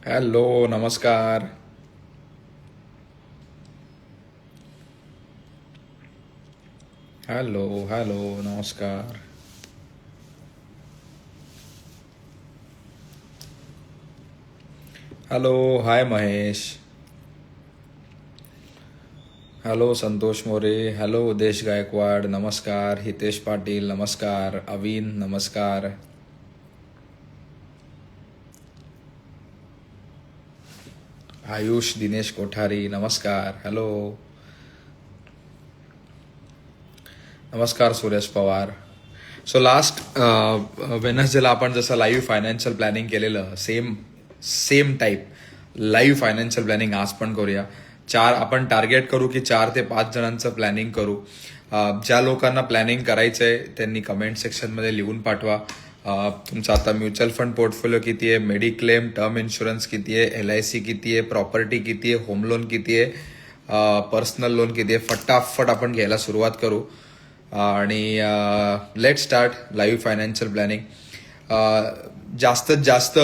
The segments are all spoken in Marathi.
हॅलो, नमस्कार. हॅलो, हॅलो, नमस्कार. हॅलो, हाय महेश. हॅलो, संतोष मोरे. हॅलो, उदेश गायकवाड. नमस्कार. हितेश पाटील, नमस्कार. अविन, नमस्कार. आयुष दिनेश कोठारी, नमस्कार. हॅलो. नमस्कार सुरेश पवार. सो लास्ट वेनसडेला आपण जसं लाईव्ह फायनान्शियल प्लॅनिंग केलेलं same same type live financial planning आज पण करूया. आपण टार्गेट करू की 4 ते 5 जणांचं प्लॅनिंग करू. ज्या लोकांना प्लॅनिंग करायचंय त्यांनी कमेंट सेक्शनमध्ये लिहून पाठवा. तुमचा आता म्युच्युअल फंड पोर्टफोलिओ किती आहे, मेडिक्लेम, टर्म इन्शुरन्स किती आहे, LIC किती आहे, प्रॉपर्टी किती आहे, होम लोन किती आहे, पर्सनल लोन किती आहे. फटाफट आपण घ्यायला सुरुवात करू आणि let start live financial planning. जास्तीत जास्त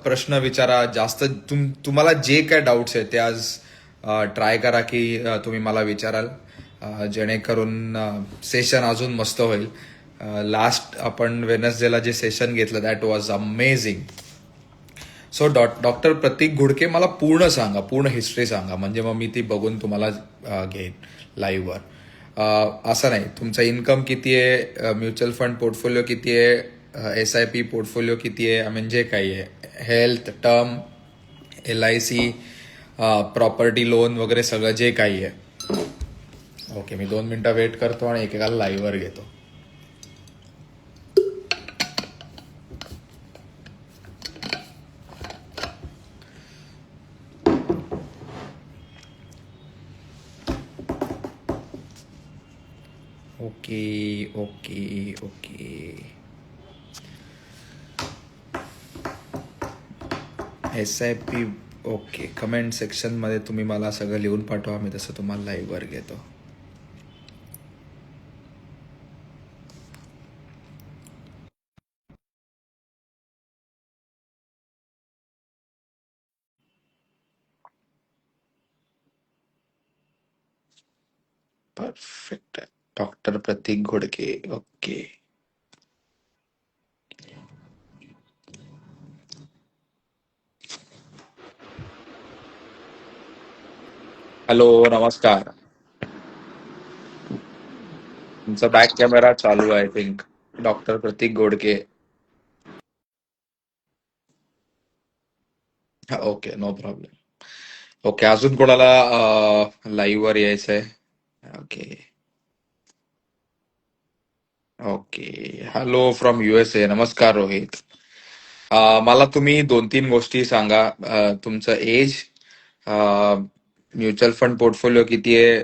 प्रश्न विचारा. तुम्हाला जे काय डाऊट्स आहेत ते आज ट्राय करा की तुम्ही मला विचाराल, जेणेकरून सेशन अजून मस्त होईल. लास्ट आपण वेनसडेला जे सेशन घेतलं that was amazing. So doctor Prateek Ghudke, मला पूर्ण सांगा, पूर्ण हिस्ट्री सांगा, म्हणजे मग मी ती बघून तुम्हाला घेईन लाईव्हवर. असं नाही, तुमचा इन्कम किती आहे, म्युच्युअल फंड पोर्टफोलिओ किती आहे, SIP पोर्टफोलिओ किती आहे, म्हणजे काही आहे, health, term, LIC, property loan वगैरे सगळं जे काही आहे. ओके, मी 2 मिनिटं वेट करतो आणि एकेकाला लाईव्हवर घेतो. Okay okay okay. SIP. Okay, comment सेक्शनमध्ये तुम्ही मला सगळं लिहून पाठवा, मी तसं तुम्हाला लाईव्हवर घेतो. Perfect. Doctor Prateek Ghodke. Okay. Hello, नमस्कार. तुमचा बॅक कॅमेरा चालू आहे, I think. Doctor Prateek Ghodke. Okay, no problem. Okay, अजून कोणाला लाईव्हवर यायचंय? Okay okay. Hello from USA. नमस्कार रोहित. मला तुम्ही 2-3 गोष्टी सांगा. तुमचं एज, म्युच्युअल फंड पोर्टफोलिओ किती आहे,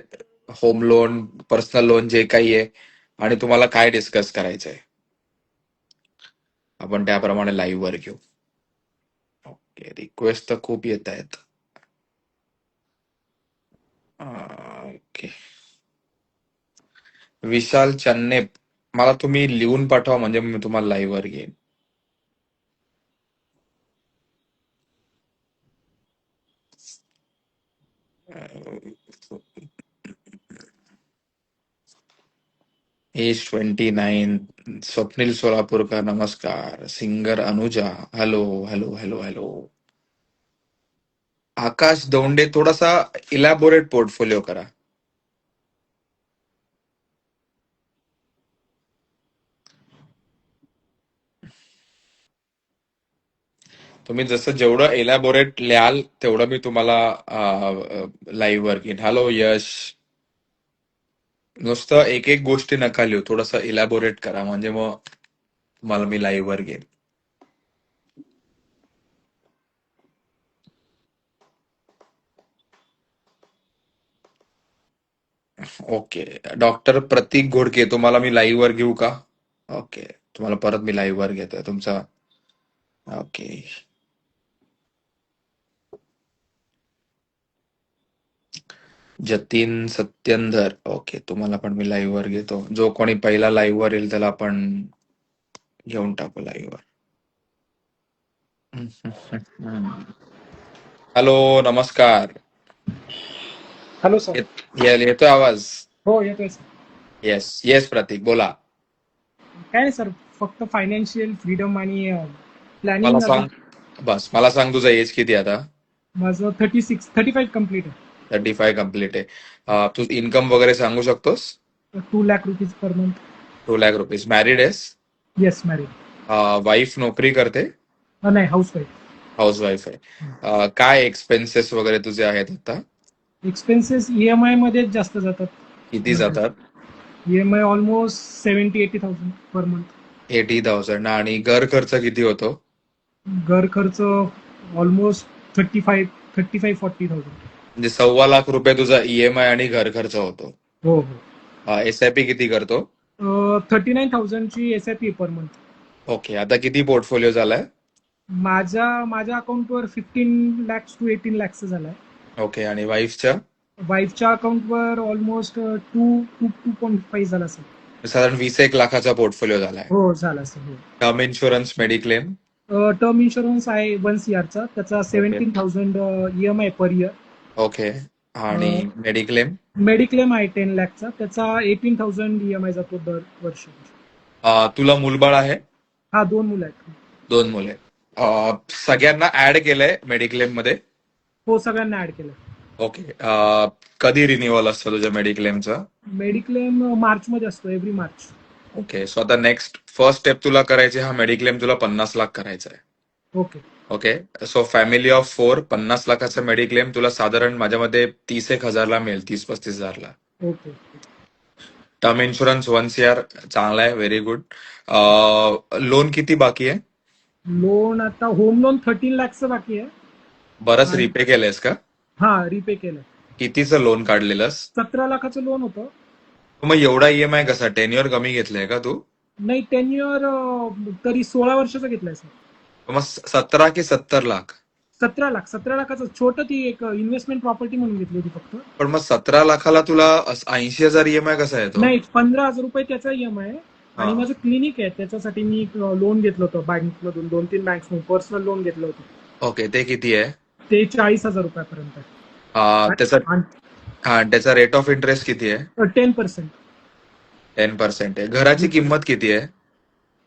होम लोन, पर्सनल लोन जे काही आहे, आणि तुम्हाला काय डिस्कस करायचंय, आपण त्याप्रमाणे लाईव्हवर घेऊ. ओके, रिक्वेस्ट तर खूप येत आहेत. ओके. विशाल चन्ने, मला तुम्ही लिहून पाठवा, म्हणजे मी तुम्हाला लाईव्हवर घेईन. एज 29. स्वप्नील सोलापूरकर, नमस्कार. Singer Anuja, hello hello hello hello. Akash Daunde, थोडासा इलॅबोरेट पोर्टफोलिओ करा. तुम्ही जसं जेवढं इलॅबोरेट लिहाल तेवढं मी तुम्हाला लाईव्हवर घेईन. हॅलो यश. नुसतं एक एक गोष्टी नका लिहू, थोडंसं इलॅबोरेट करा, म्हणजे मग तुम्हाला मी लाईव्हवर घेईन. ओके. डॉक्टर प्रतीक घोडके, तुम्हाला मी लाईव्हवर घेऊ का? ओके, तुम्हाला परत मी लाईव्हवर घेतोय तुमचा. ओके. जतीन सत्यंधर, ओके, तुम्हाला पण मी लाईव्हवर घेतो. जो कोणी पहिला लाईव्हवर येईल त्याला आपण घेऊन टाकू लाईव्हवर. हॅलो, नमस्कार. Hello sir. येतोय आवाज? हो येतोय सर. येस येस, प्रतीक बोला. काय नाही सर, फक्त फायनान्शियल फ्रीडम आणि मला प्लॅनिंग. सांग, बस मला सांग, तुझा एज किती आहे आता? माझं 35 कम्प्लीट 35 कम्प्लीट आहे. तू इन्कम वगैरे सांगू शकतोस? आहे. 2 lakh rupees per month. 2 lakh rupees. Married आहेस? Yes married. वाईफ नोकरी करते? नाही, हाऊस वाईफ. हाऊस वाईफ आहे. काय एक्सपेन्सेस वगैरे तुझे आहेत आता? एक्सपेन्सेस EMI मध्येच जास्त जातात. किती जातात? EMI almost 70-80 thousand per month. 80,000. आणि घर खर्च किती होतो? घर खर्च ऑलमोस्ट 35-40 थाउजंड. म्हणजे 2.25 लाख तुझा EMI आणि घर खर्च होतो. हो SIP किती करतो? हो. 39,000ची SIP पर मंथ. ओके, आता किती पोर्टफोलिओ झालाय? माझ्या अकाउंटवर 15 lakhs to 18 lakhs झालाय. ओके, आणि वाईफच्या? वाईफच्या अकाउंटवर ऑलमोस्ट 2.5 झाला सर. साधारण 20-1 लाखाचा पोर्टफोलिओ झालाय. हो झाला सर. हो. Term insurance, mediclaim? Term insurance आहे 1 CR चा, त्याचा okay. 17,000 EMI per year. Okay, आणि मेडिक्लेम? मेडिक्लेम आहे 10 lakhचा, त्याचा 18,000 EMI जातो दर वर्षी. तुला मुलबाळ आहे? हा, 2 मुलं आहेत. 2 मुले. सगळ्यांना ऍड केलंय मेडिक्लेम मध्ये? हो, सगळ्यांना ऍड केलं. ओके. कधी रिन्युअल असतं तुझ्या मेडिक्लेमचं? मेडिक्लेम मार्च मध्ये असतो, एव्हरी मार्च. ओके, सो आता नेक्स्ट फर्स्ट स्टेप तुला करायची, हा मेडिक्लेम तुला 50 लाख करायचा आहे. Okay. Okay, so family of 4, 50 लाखाचा मेडिक्लेम तुला साधारण माझ्या मते 30-1 हजारला मिळेल, 30-35 हजारला. ओके. टर्म इन्शुरन्स 1 CR, चांगला आहे, व्हेरी गुड. लोन किती बाकी आहे? लोन आता होम लोन 13 lakhचं बाकी आहे. बरंच आणि रिपे केलंयस का? हा, रिपे केलं. कितीचं लोन काढलेलंस? 17 लाखाचं लोन होतं. मग एवढा EMI कसा? टेन्युअर कमी घेतलंय का तू? नाही, टेन्युअर तरी 16 वर्षाचा घेतलाय सर. मग 17 की 70 लाख? 17 लाखाचं छोटं, ती एक इन्व्हेस्टमेंट प्रॉपर्टी म्हणून घेतली होती फक्त. पण मग 17 लाखाला तुला 80,000 EMI कसा येतो? नाही, 15,000 रुपये त्याचा EMI आहे. हा. आणि माझं क्लिनिक आहे, त्याच्यासाठी मी लोन घेतलं होतं बँकमधून, 2-3 बँक्समधून पर्सनल लोन घेतलं होतं. ओके, ते किती आहे? ते 40,000 रुपयापर्यंत त्याचा आहे. त्याचा रेट ऑफ इंटरेस्ट किती आहे? 10%. 10% आहे. घराची किंमत किती आहे?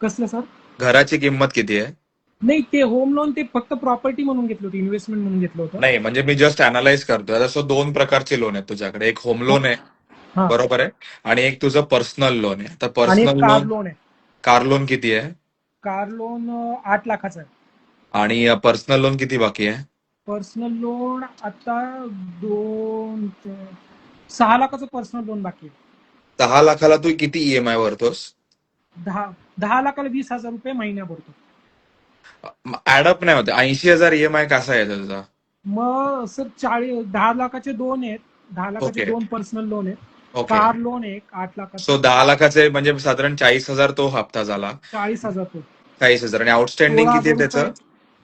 कसलं सर? घराची किंमत किती आहे? नाही, ते होम लोन ते फक्त प्रॉपर्टी म्हणून घेतलं होतं, इन्व्हेस्टमेंट म्हणून घेतलं होतं. नाही, म्हणजे मी जस्ट अनालाइज करतोय. आता सो 2 प्रकारचे लोन आहेत तुझ्याकडे. एक होम लोन आहे, हा. बरोबर आहे, आणि एक तुझं पर्सनल लोन आहे. आता आणि एक पर्सनल कार लोन, लोन आहे. कार लोन किती आहे? कार लोन 8 लाखाचा आहे. आणि पर्सनल लोन किती बाकी आहे? पर्सनल लोन आता 6 लाखाचं पर्सनल लोन बाकी आहे. 10 लाखाला तू किती EMI भरतोस? 10 लाखाला 20,000 रुपये महिना भरतो. ऍडअप नाही होते. 80,000 EMI कसा येतो तुझा? मग सर 10 लाखाचे 2 आहेत. 10 लाखाचे ओके. 2 पर्सनल लोन आहेत. ओके, कार लोन एक 8 लाखाचं. सो 10 लाखाचे म्हणजे साधारण 40,000 तो हप्ता झाला. 40,000 तो. 40,000. आणि आउटस्टँडिंग किती 16,000 आहे त्याचं?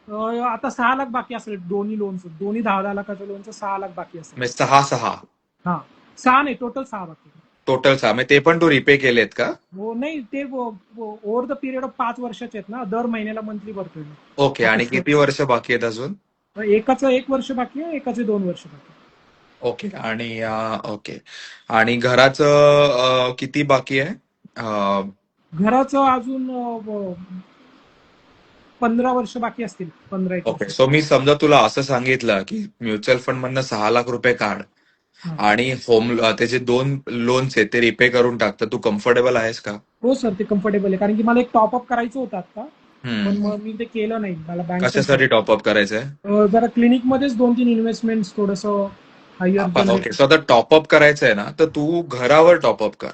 रुपये. आता 6 लाख बाकी असेल दोन्ही लोनचं. दोन्ही 10-10 लाखाच्या लोनचं 6 लाख बाकी असेल. म्हणजे 6 हा, 6 नाही, टोटल 6 बाकी. टोटल 6. म्हणजे ते पण तू रिपे केलेत का? हो, नाही, ते ओव्हर द पिरियड ऑफ 5 वर्षाचे आहेत ना, दर महिन्याला मंथली भरतोय मी. ओके, आणि किती वर्ष बाकी आहेत अजून? एकाचं 1 वर्ष बाकी आहे, एकाचे 2 वर्ष बाकी आहे. ओके, आणि ओके, आणि घराचं किती बाकी आहे? घराचं अजून 15 वर्ष बाकी असतील. 15-1 ओके, वर्ष. सो मी समजा तुला असं सांगितलं की म्युच्युअल फंड मधनं 6 लाख रुपये काढ हा. आणि त्याचे 2 लोन्स आहेत ते रिपे करून टाक, तर तू कम्फर्टेबल आहेस का? हो सर, ते कम्फर्टेबल आहे, कारण की मला एक टॉपअप करायचं होतं आता. पण हम्म. मग मी ते केलं नाही. मला कशासाठी टॉपअप करायचंय? जरा क्लिनिक मध्येच 2-3 इन्व्हेस्टमेंट थोडस हायर ओके, सो आता टॉपअप करायचंय ना, तर तू घरावर टॉपअप कर.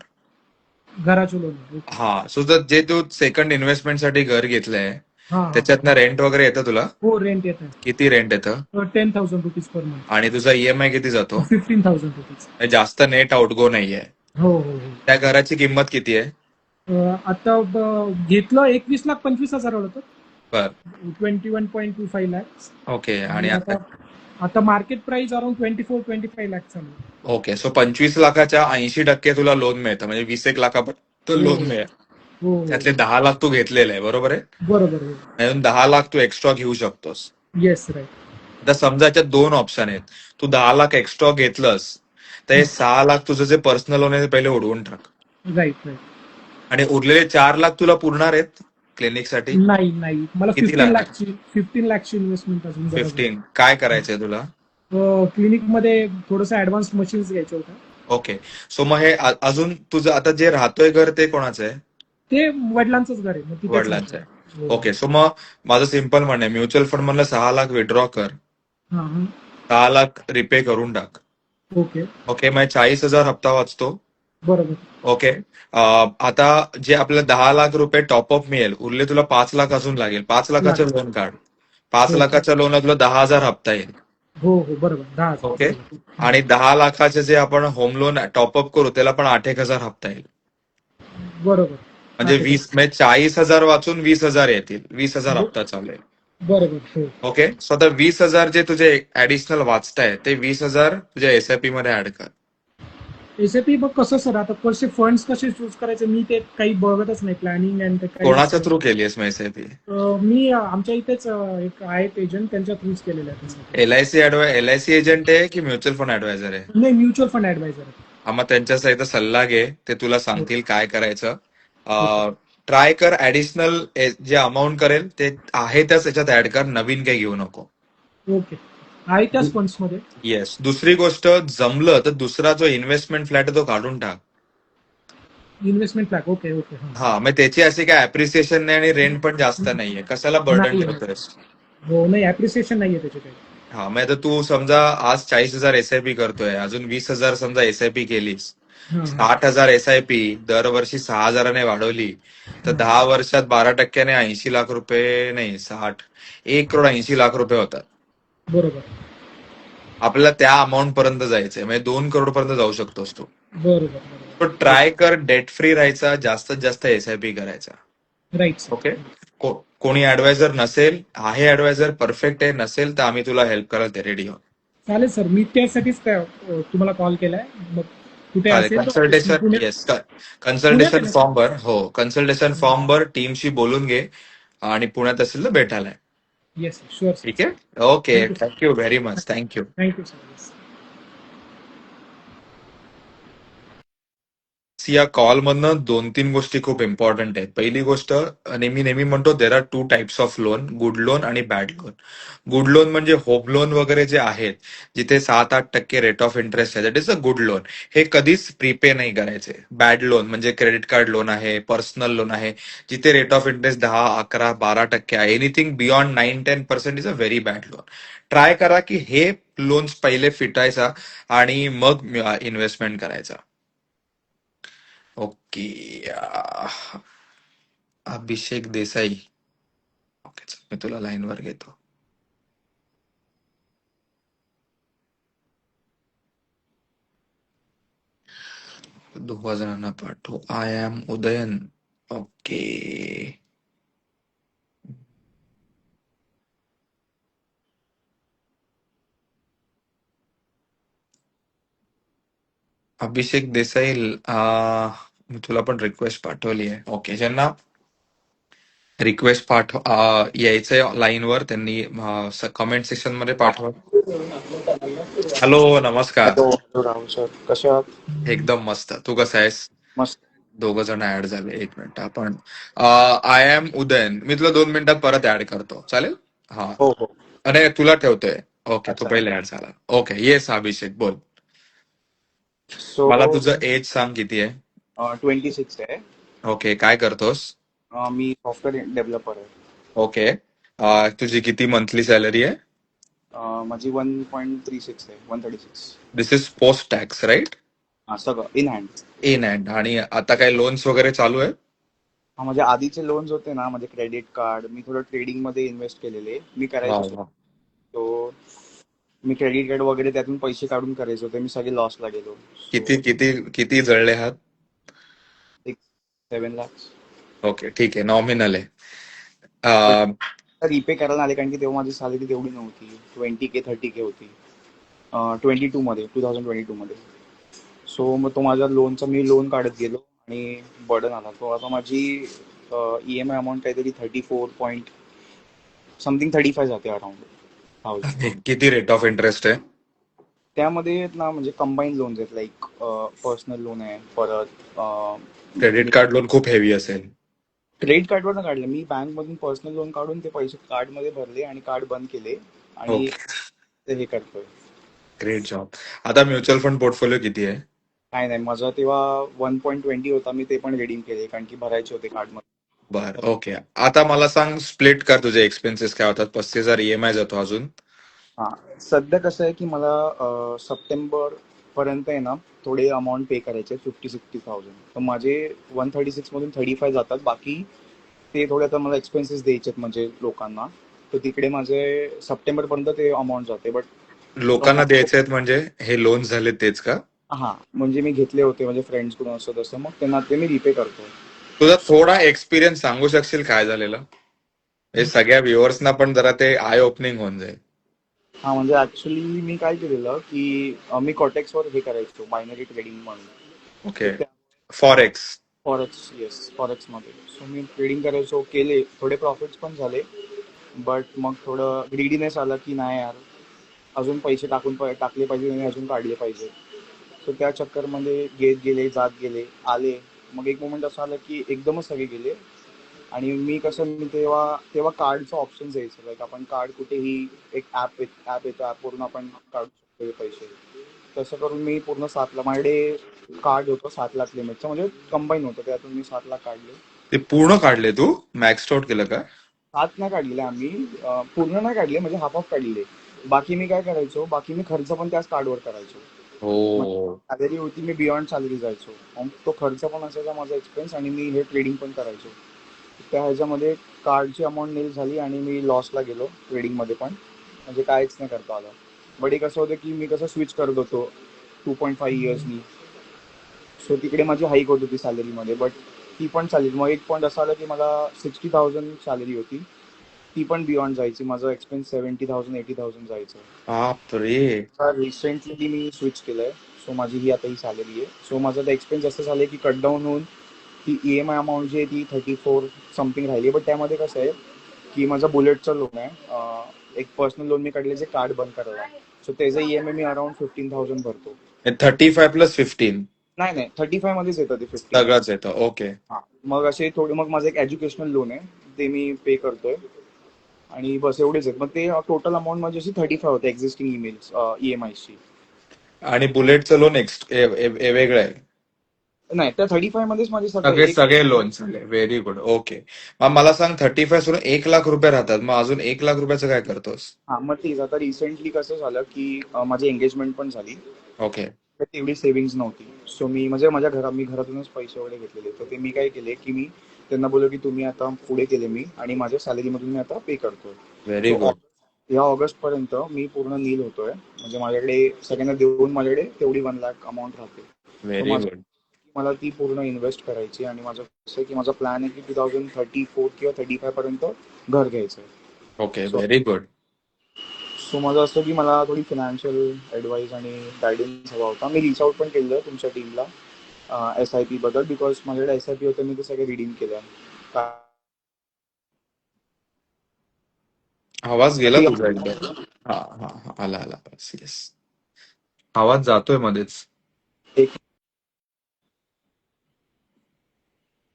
घराचं लोन. हा, सो जर जे तू सेकंड इन्व्हेस्टमेंटसाठी घर घेतलंय हा. त्याच्यातनं रेंट वगैरे येतं तुला? हो, रेंट येत आहे. किती रेंट येतं? 10,000 रुपीज पर मंथ. आणि तुझा EMI किती जातो? 15,000 रुपीज. जास्त नेट आउटगो नाहीये. हो हो हो. त्या घराची किंमत किती आहे? आता घेतलं 21,25,000 होतं. बर. 21.25 lakhs. ओके, आणि आणि आता मार्केट प्राइस अराउंड 24-25 लाख चालू आहे. ओके, सो 25 लाखाच्या 80% तुला लोन मिळतं, म्हणजे 20-1 लाखापर्यंत लोन मिळेल. हो हो. त्यातले 10 लाख तू घेतलेले आहे, बरोबर आहे? बरोबर. अजून 10 लाख तू एक्स्ट्रा घेऊ शकतोस. Yes, right. आता समजा याच्यात दोन ऑप्शन आहेत. तू 10 लाख एक्स्ट्रा घेतलंस तर हे 6 लाख तुझं जे पर्सनल लोन आहे ते पहिले उडवून टाक. Right right. आणि उरलेले 4 लाख तुला पुरणार आहेत क्लिनिकसाठी? नाही नाही, मला किती 15 लागणार? लाखची 15 लाखची इन्व्हेस्टमेंट अजून गरज 15. काय करायचंय तुला? आहे. क्लिनिकमध्ये थोडंसं ऍडव्हान्स मशीन्स घ्यायच्या होत्या. ओके. सो मग हे अजून तुझं आता जे राहतोय घर ते कोणाचं आहे? ते वडिलांचंच घर आहे, मग तिथेच वडिलांचं आहे. राहतो. हो. ओके. सो मग माझं सिम्पल म्हणणं आहे, म्युच्युअल फंड मधलं 6 लाख विड्रॉ कर, हां हां. 6 लाख रिपे करून टाक. ओके. ओके. मग 40,000 हप्ता वाचतो. बरोबर. ओके. आता जे आपल्याला 10 लाख रुपये टॉपअप मिळेल, उरले तुला 5 लाख अजून लागेल. 5 लाखाचं लागेल. लोन काढ. 5 ओके. लाखाच्या लोनला तुला 10,000 हप्ता येईल. हो हो, बरोबर. 10,000. ओके. बरोबर. हां. आणि 10 लाखाचे जे आपण होम लोन टॉपअप करू त्याला पण 8,000 हप्ता येईल. बरोबर. म्हणजे 40,000 वाचून 20,000 येतील. 20,000 ब- हप्ता चालू आहे. बरोबर. हो. ओके. सो आता 20,000 जे तुझे ऍडिशनल वाचताय ते 20,000 तुझ्या एसआयपी मध्ये ऍड कर. एसआयपी मग कसं सर, आता कसे फंड्स कसे चूज करायचे, मी ते काही बघतच नाही, प्लॅनिंग अँड काहीच. कोणाच्या थ्रू केलीस मग एसआयपी? मी आमच्या इथेच एक आहेत एजंट, त्यांच्या थ्रूच केलेलं आहे त्यासाठी. एलआयसी एजंट आहे की म्युच्युअल फंड ऍडवायझर आहे? नाही, म्युच्युअल फंड ऍडवायझर आहे. हा, मग त्यांच्या सल्ला घे, ते तुला सांगतील काय करायचं. ओके. ट्राय कर ऍडिशनल जे अमाऊंट करेल ते आहे त्याच याच्यात ऍड कर, नवीन काही घेऊ नको. ओके. आहे त्याच फंड्समध्ये. येस. दुसरी गोष्ट, जमलं तर दुसरा जो इन्व्हेस्टमेंट फ्लॅट आहे तो काढून टाक. Investment plan. Okay okay. हां. हा, मग त्याची अशी काय अप्रिसिएशन नाही आणि रेंट पण जास्त नाहीये, कशाला बर्डन नाही नाही. ठेवतोयस? हो, नाही ऍप्रिसिएशन नाहीये त्याचे काही. हा, मग आता तू समजा आज 40,000 एसआयपी करतोय, अजून 20,000 समजा एसआयपी केलीस, हां हां. 60,000 एसआयपी दरवर्षी 6,000ने वाढवली तर 10 वर्षात 12% 80 लाख रुपये, नाही 60, 1,80,00,000 रुपये होतात. बरोबर. आपल्याला त्या अमाऊंट पर्यंत जायचंय, म्हणजे 2 करोड पर्यंत जाऊ शकतोस तू. बरोबर. बरोबर. तो ट्राय कर डेट फ्री राहायचा, जास्तीत जास्त एसआयपी करायचा. Right sir. ओके. कोणी ऍडवायझर नसेल, आहे ऍडवायझर परफेक्ट आहे, नसेल तर आम्ही तुला हेल्प करायला ते रेडी आहोत. चालेल सर, मी त्यासाठीच तुम्हाला कॉल केलाय. मग कुठे चालेल. असेल तर कन्सल्टेशन, येस, पुण्यात आहे कन्सल्टेशन ना फॉर्म भर. हो, कन्सल्टेशन फॉर्म भर, टीमशी बोलून घे आणि पुण्यात असेल तर भेटायला आहे. सर? Yes sure sir. ठीक आहे. Okay. Thank you sir. Thank you very much. Thank you. Thank you sir. Yes. या कॉल मधनं 2-3 गोष्टी खूप इम्पॉर्टंट आहेत. पहिली गोष्ट, नेहमी नेहमी म्हणतो there are 2 types of loan, good loan आणि बॅड लोन. गुड लोन म्हणजे होम लोन वगैरे जे आहेत, जिथे 7-8% रेट ऑफ इंटरेस्ट आहे, that is a good loan. हे कधीच प्रीपे नाही करायचे. बॅड लोन म्हणजे क्रेडिट कार्ड लोन आहे, पर्सनल लोन आहे, जिथे रेट ऑफ इंटरेस्ट 10, 11, 12% आहे. Anything beyond 9-10% is a very bad loan. Try करा की हे लोन्स पहिले फिटायचा आणि मग इन्व्हेस्टमेंट करायचा. ओके. अभिषेक देसाई. ओके, चल, मी तुला लाईनवर घेतो. दोघा जणांना पाठव. I am Udayan. Okay. Abhishek Desai, मी तुला पण रिक्वेस्ट पाठवली आहे. ओके. ज्यांना रिक्वेस्ट यायचंय लाईनवर त्यांनी कमेंट सेक्शन मध्ये पाठवा. हॅलो, नमस्कार. हॅलो हॅलो राहुल सर, कसे आहात? एकदम मस्त. तू कसा आहेस? मस्त. दोघ जण ऍड झाले. एक मिनिट. आपण आय एम उदयन, मी तुला 2 मिनिटात परत ऍड करतो, चालेल? हा. हो हो. अरे, तुला ठेवतोय. ओके, तू अच्छा. पहिले ऍड झाला. ओके. येस अभिषेक, बोल. सो मला तुझं एज सांग किती आहे? 26 आहे. ओके. काय करतोस? मी सॉफ्टवेअर डेव्हलपर आहे. ओके. तुझी किती मंथली सॅलरी आहे? माझी 1.36 आहे, 136. दिस इज पोस्ट टॅक्स, राईट? सगळं इन हँड. In hand. आणि आता काय लोन्स वगैरे चालू आहे? माझे आधीचे लोन्स होते ना, म्हणजे क्रेडिट कार्ड, मी थोडं ट्रेडिंग मध्ये इन्व्हेस्ट केलेले, मी वा करायचो. वा. तो मी क्रेडिट कार्ड वगैरे त्यातून पैसे काढून करायचो, ते मी सगळे लॉसला गेलो. किती किती किती जळले आहात? 7 lakhs. ओके, ठीक आहे. नॉमिनल आहे. अं, रिपे करायला आले, कारण की तेव्हा माझी सॅलरी तेवढी नव्हती. 20K 30K होती. 22 मध्ये, 2022 मध्ये. सो मग तो माझ्या लोनचा मी लोन काढत गेलो आणि बर्डन आला. तो आता माझी ईएमआय अमाऊंट काहीतरी 34 पॉईंट समथिंग 35 जाते अराउंड. थाउजंड. किती रेट ऑफ इंटरेस्ट आहे? त्यामध्ये ना म्हणजे कंबाईन लोन्स आहेत, लाईक पर्सनल लोन आहे, परत क्रेडिट कार्ड लोन खूप हेवी असेल. क्रेडिट कार्डवर ना काढलं मी, बँकमधून पर्सनल लोन काढून ते पैसे कार्डमध्ये भरले आणि कार्ड बंद केले आणि ओके. ते हे करतोय. Great job. आता म्युच्युअल फंड पोर्टफोलिओ किती आहे? काय नाही, माझा तेव्हा 1.20 होता, मी ते पण रिडीम केले कारण की भरायचे होते कार्डमध्ये. बर, ओके. आता मला सांग, स्प्लिट कर तुझे एक्सपेन्सेस काय होतात. 35,000 EMI जातो अजून. हा, सध्या कसं आहे की मला सप्टेंबर पर्यंत आहे ना थोडे अमाऊंट पे करायचे, 50-60,000. तर माझे 136 मधून 35 जातात, बाकी ते थोडे आता मला एक्सपेन्सेस द्यायचे आहेत म्हणजे लोकांना. तर तिकडे माझे सप्टेंबर पर्यंत ते अमाऊंट जाते. बट लोकांना द्यायचे आहेत म्हणजे हे लोन झाले तेच का? हा, म्हणजे मी घेतले होते म्हणजे फ्रेंड्स कडून असं तसं, मग त्यांना ते मी रिपे करतो. तुझा थोडा एक्सपिरियन्स सांगू शकशील काय झालेलं? हे सगळ्या व्ह्युअर्सना पण जरा ते आय ओपनिंग होऊन जाईल. हा, म्हणजे ऍक्च्युली मी काय केलेलं की मी कॉटेक्सवर हे करायचो, बायनरी ट्रेडिंग म्हणून. तर ओके. त्या फॉरेक्स. फॉरेक्स, येस, फॉरेक्समध्ये सो मी ट्रेडिंग करायचो, केले थोडे प्रॉफिट्स पण झाले. बट मग थोडं ग्रीडीनेस आला की नाही यार, अजून पैसे टाकले पाहिजे आणि अजून काढले पाहिजे. सो त्या चक्करमध्ये घेत गेले, जात गेले, आले. मग एक मोमेंट असं आलं की एकदमच सगळे गेले. आणि मी कसं, मी तेव्हा तेव्हा कार्डचं ऑप्शन यायचं, लाईक आपण कार्ड कुठेही एक ॲप येतं, ॲपवरून आपण काढू शकतो हे पैसे. तसं करून मी पूर्ण 7 लाख, माझ्याकडे कार्ड होतं 7 लाख लिमिटचं, म्हणजे कंबाईन होतं, त्यातून मी 7 लाख काढले. ते पूर्ण काढले तू? मॅक्स आउट केलं का? 7 नाही काढलेले आम्ही, पूर्ण नाही काढले, म्हणजे हाफ ऑफ काढले. बाकी मी काय करायचो, बाकी मी खर्च पण त्याच कार्डवर करायचो. मग हो. सॅलरी होती, मी बियॉन्ड सॅलरी जायचो, मग तो खर्च पण असायचा माझा एक्सपेन्स, आणि मी हे ट्रेडिंग पण करायचो. त्या ह्याच्यामध्ये कार्डची अमाऊंट नील झाली आणि मी लॉसला गेलो ट्रेडिंगमध्ये पण, म्हणजे काहीच नाही करता आलं. बट एक असं होतं की मी कसं स्विच करत होतो 2.5 इयर्सनी. सो तिकडे माझी हाईक होत होती सॅलरीमध्ये, बट ती पण चालली. मग एक पॉईंट असा आला की मला 60,000 सॅलरी होती, ती पण बियॉन्ड जायची, माझं एक्सपेन्स 70,000-80,000 जायचं. बाप रे. रिसेंटली मी स्विच केलंय. सो माझी ही आता ही सॅलरी आहे. सो माझं एक्सपेन्स असं झालं की कट डाऊन होऊन ती EMI अमाऊंट जी आहे ती 34 समथिंग राहिली. बट त्यामध्ये कसं आहे की माझा बुलेटचं लोन आहे, एक पर्सनल लोन मी काढले जे कार्ड बंद करायला. सो त्याचं EMI मी अराउंड 15,000 भरतो. 35+15 नाही नाही, 35 मध्येच येतं ते 15. सगळंच येतं. ओके. हा, मग असे थोडे, मग माझं एक एज्युकेशनल लोन आहे, ते मी पे करतोय. आणि बस एवढेच आहेत. मग ते टोटल अमाऊंट माझी अशी 35 होते एक्झिस्टिंग EMIची. आणि बुलेटचं लोन वेगळं आहे? नाही, त्या 35 मध्येच माझे सगळे सगळे एक. सगळे लोन्स झाले. Very good. ओके. मग मला सांग, 35 सोडून 1 लाख रुपये राहतात, मग अजून 1 लाख रुपयाचं काय करतोस? हा, मग तेच आता रिसेंटली कसं झालं की माझी एंगेजमेंट पण झाली. ओके. तर तेवढी सेव्हिंग्ज नव्हती. सो मी म्हणजे मी घरातूनच पैसे वगैरे घेतलेले. तर ते मी काय केले की मी त्यांना बोललो की तुम्ही आता पुढे केले मी, आणि माझ्या सॅलरीमधून मी आता पे करतोय. Very so good. या ऑगस्ट पर्यंत मी पूर्ण नील होतोय, म्हणजे माझ्याकडे सगळ्यांना देऊन माझ्याकडे तेवढी 1 लाख अमाऊंट राहते. So very good. मला ती पूर्ण इन्व्हेस्ट करायची, आणि माझं कसं आहे की माझा प्लॅन आहे की 2034 किंवा 35 पर्यंत घर घ्यायचं आहे. Okay. So very good. So माझं असं की मला थोडी फायनान्शियल ॲडवाईस आणि गायडन्स हवा होता. मी रीच आउट पण केलं तुमच्या टीमला SIP बद्दल, बिकॉज माझ्याकडे SIP होतं, मी ते सगळे रिडीम केलं. आवाज गेला तुझा एकदम. हा हा हा, आला आला. येस. आवाज जातोय मध्येच. एक,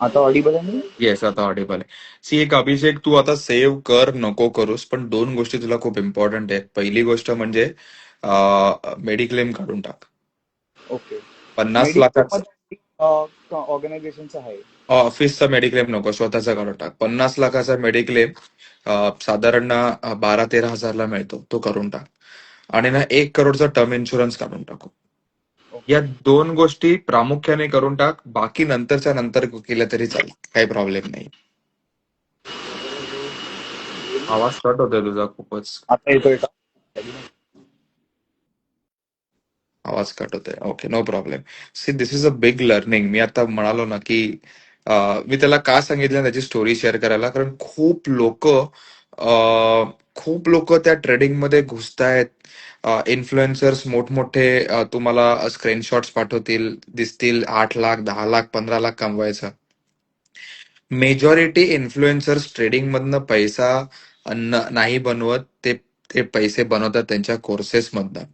आता ऑडिबल आहे मी? येस, आता ऑडिबल आहे. सी, एक अभिषेक, तू आता सेव्ह कर नको करूस, पण 2 गोष्टी तुला खूप इम्पॉर्टंट आहेत. पहिली गोष्ट म्हणजे मेडिक्लेम काढून टाक. ओके. 50 लाखाचं. मेडिकल ऑर्गनायझेशनचं आहे. ऑफिसचा मेडिक्लेम नको, स्वतःचा काढून टाक. 50 लाखाचा मेडिक्लेम साधारण 12-13 हजारला मिळतो, तो करून टाक. आणि ना 1 करोडचा टर्म इन्शुरन्स काढून टाकू. ओके. या 2 गोष्टी प्रामुख्याने करून टाक. बाकी नंतरच्या नंतर केलं तरी चालेल, काही प्रॉब्लेम नाही. आवाज कट होतोय तुझा खूपच. आता येतोय का? आवाज कट होतोय. Okay, no problem. See, this is a big learning. मी आता म्हणालो ना की मी त्याला का सांगितलं त्याची स्टोरी शेअर करायला, कारण खूप लोक त्या ट्रेडिंग मध्ये घुसतायत. इन्फ्लुएन्सर्स मोठमोठे तुम्हाला स्क्रीनशॉट्स पाठवतील, दिसतील 8 लाख, 10 लाख, 15 लाख कमवायचं. मेजॉरिटी इन्फ्लुएन्सर्स ट्रेडिंग मधनं पैसा नाही बनवत, ते ते पैसे बनवतात त्यांच्या कोर्सेसमधनं.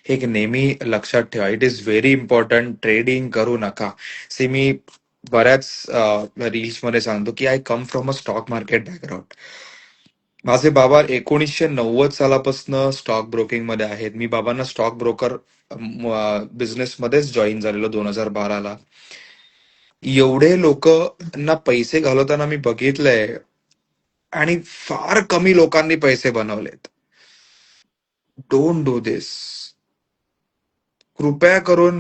एक नेहमी लक्षात ठेवा, it is very important. Trading करू नका. सी मी बऱ्याच रील्स मध्ये सांगतो की I come from a stock market background. माझे बाबा 1990 सालापासून स्टॉक ब्रोकिंग मध्ये आहेत. मी बाबांना स्टॉक ब्रोकर बिझनेस मध्येच जॉईन झालेलो 2012ला. एवढे लोक ना पैसे घालवताना मी बघितलंय आणि फार कमी लोकांनी पैसे बनवलेत. डोंट डू दिस. कृपया करून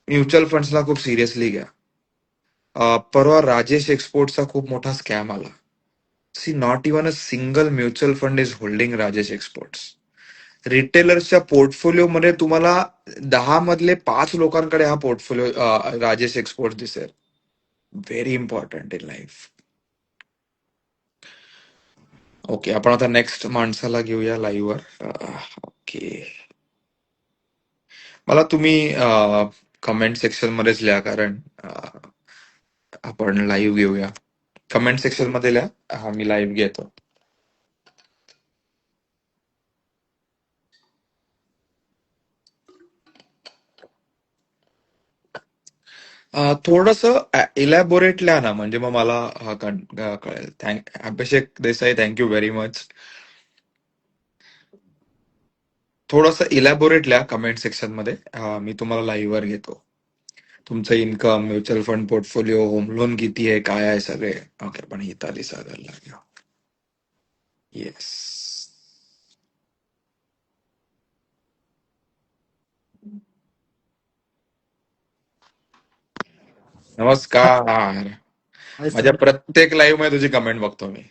म्युच्युअल फंड्सला खूप सिरियसली घ्या. परवा राजेश एक्सपोर्टचा खूप मोठा स्कॅम आला. See not even a single mutual fund is holding Rajesh exports. रिटेलर्सच्या पोर्टफोलिओ मध्ये तुम्हाला 10 मधले 5 लोकांकडे हा पोर्टफोलिओ राजेश एक्सपोर्ट दिसेल. Very important in life. Okay, आपण आता नेक्स्ट माणसाला घेऊया लाईव्हवर. ओके, मला तुम्ही कमेंट सेक्शन मध्येच लिहा, कारण आपण लाईव्ह घेऊया. कमेंट सेक्शन मध्ये लिहा, हा मी लाईव्ह घेतो. थोडस इलॅबोरेट लिहा ना, म्हणजे मग मला कळेल. अभिषेक देसाई, थँक्यू व्हेरी मच. थोडस इलॅबोरेट लिहा कमेंट सेक्शन मध्ये. मी तुम्हाला लाईव्हवर घेतो. तुमचं income, mutual fund portfolio, home loan किती आहे, काय आहे सगळे. ओके, पण हिताली सागरला घेऊ. येस. नमस्कार. Hi, माझ्या sir. प्रत्येक लाईव्ह मध्ये तुझी कमेंट बघतो मी.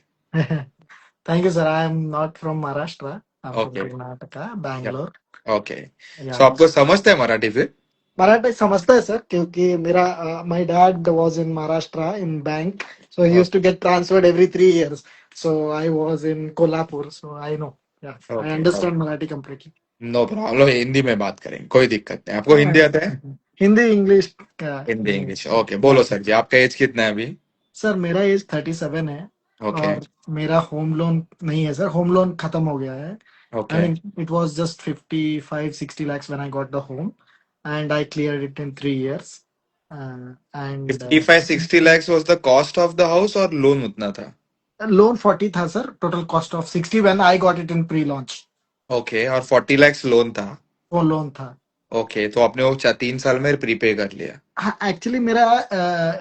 Thank you, sir. I am not from Maharashtra. I'm from okay. Karnataka, Bangalore. Okay, so Yeah. आपको समझता है मराठी फिर? मराठी समझता है सर क्योंकि मेरा my dad was in Maharashtra in bank, so he used to get transferred every 3 years. So I was in Kolhapur, so I know. Yeah, I okay, understand Marathi completely. No problem. हम लोग हिंदी में बात करेंगे, कोई दिक्कत नहीं. आपको हिंदी आता है? हिंदी इंग्लिश हिंदी नहीं इंग्लिश. sir. ओके, बोलो Yeah. सर जी, आपका एज कितना है अभी? सर मेरा एज 37 है ओके. और मेरा होम लोन नहीं है सर. होम लोन खत्म हो गया है. Okay. And it was just 55-60 lakhs when I got the home, and I cleared it in 3 years. And 55-60 lakhs was the cost of the house और लोन उतना था? loan 40 था sir. Total cost of 60 when I got it in pre-launch. Okay, और 40 lakhs लोन था? वो लोन था. ओके, तो आपने वो 3 साल में प्रीपे कर लिया? हाँ एक्चुअली मेरा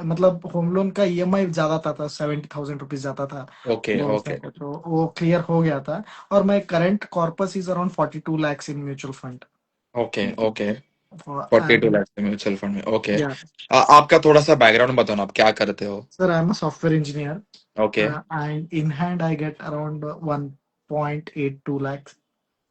मतलब होम लोन का ईएमआई ज्यादा था 70,000 रुपीज ज्यादा था ओके. Loan okay. का, तो वो क्लियर हो गया था. और my current corpus is around 42 lakhs in mutual fund. Okay. Okay, 42 lakhs mutual fund में. ओके. या आपका थोड़ा सा बैकग्राउंड बताओ ना, आप क्या करते हो? Sir I am a software engineer. Okay. And in hand I get around 1.82 lakhs.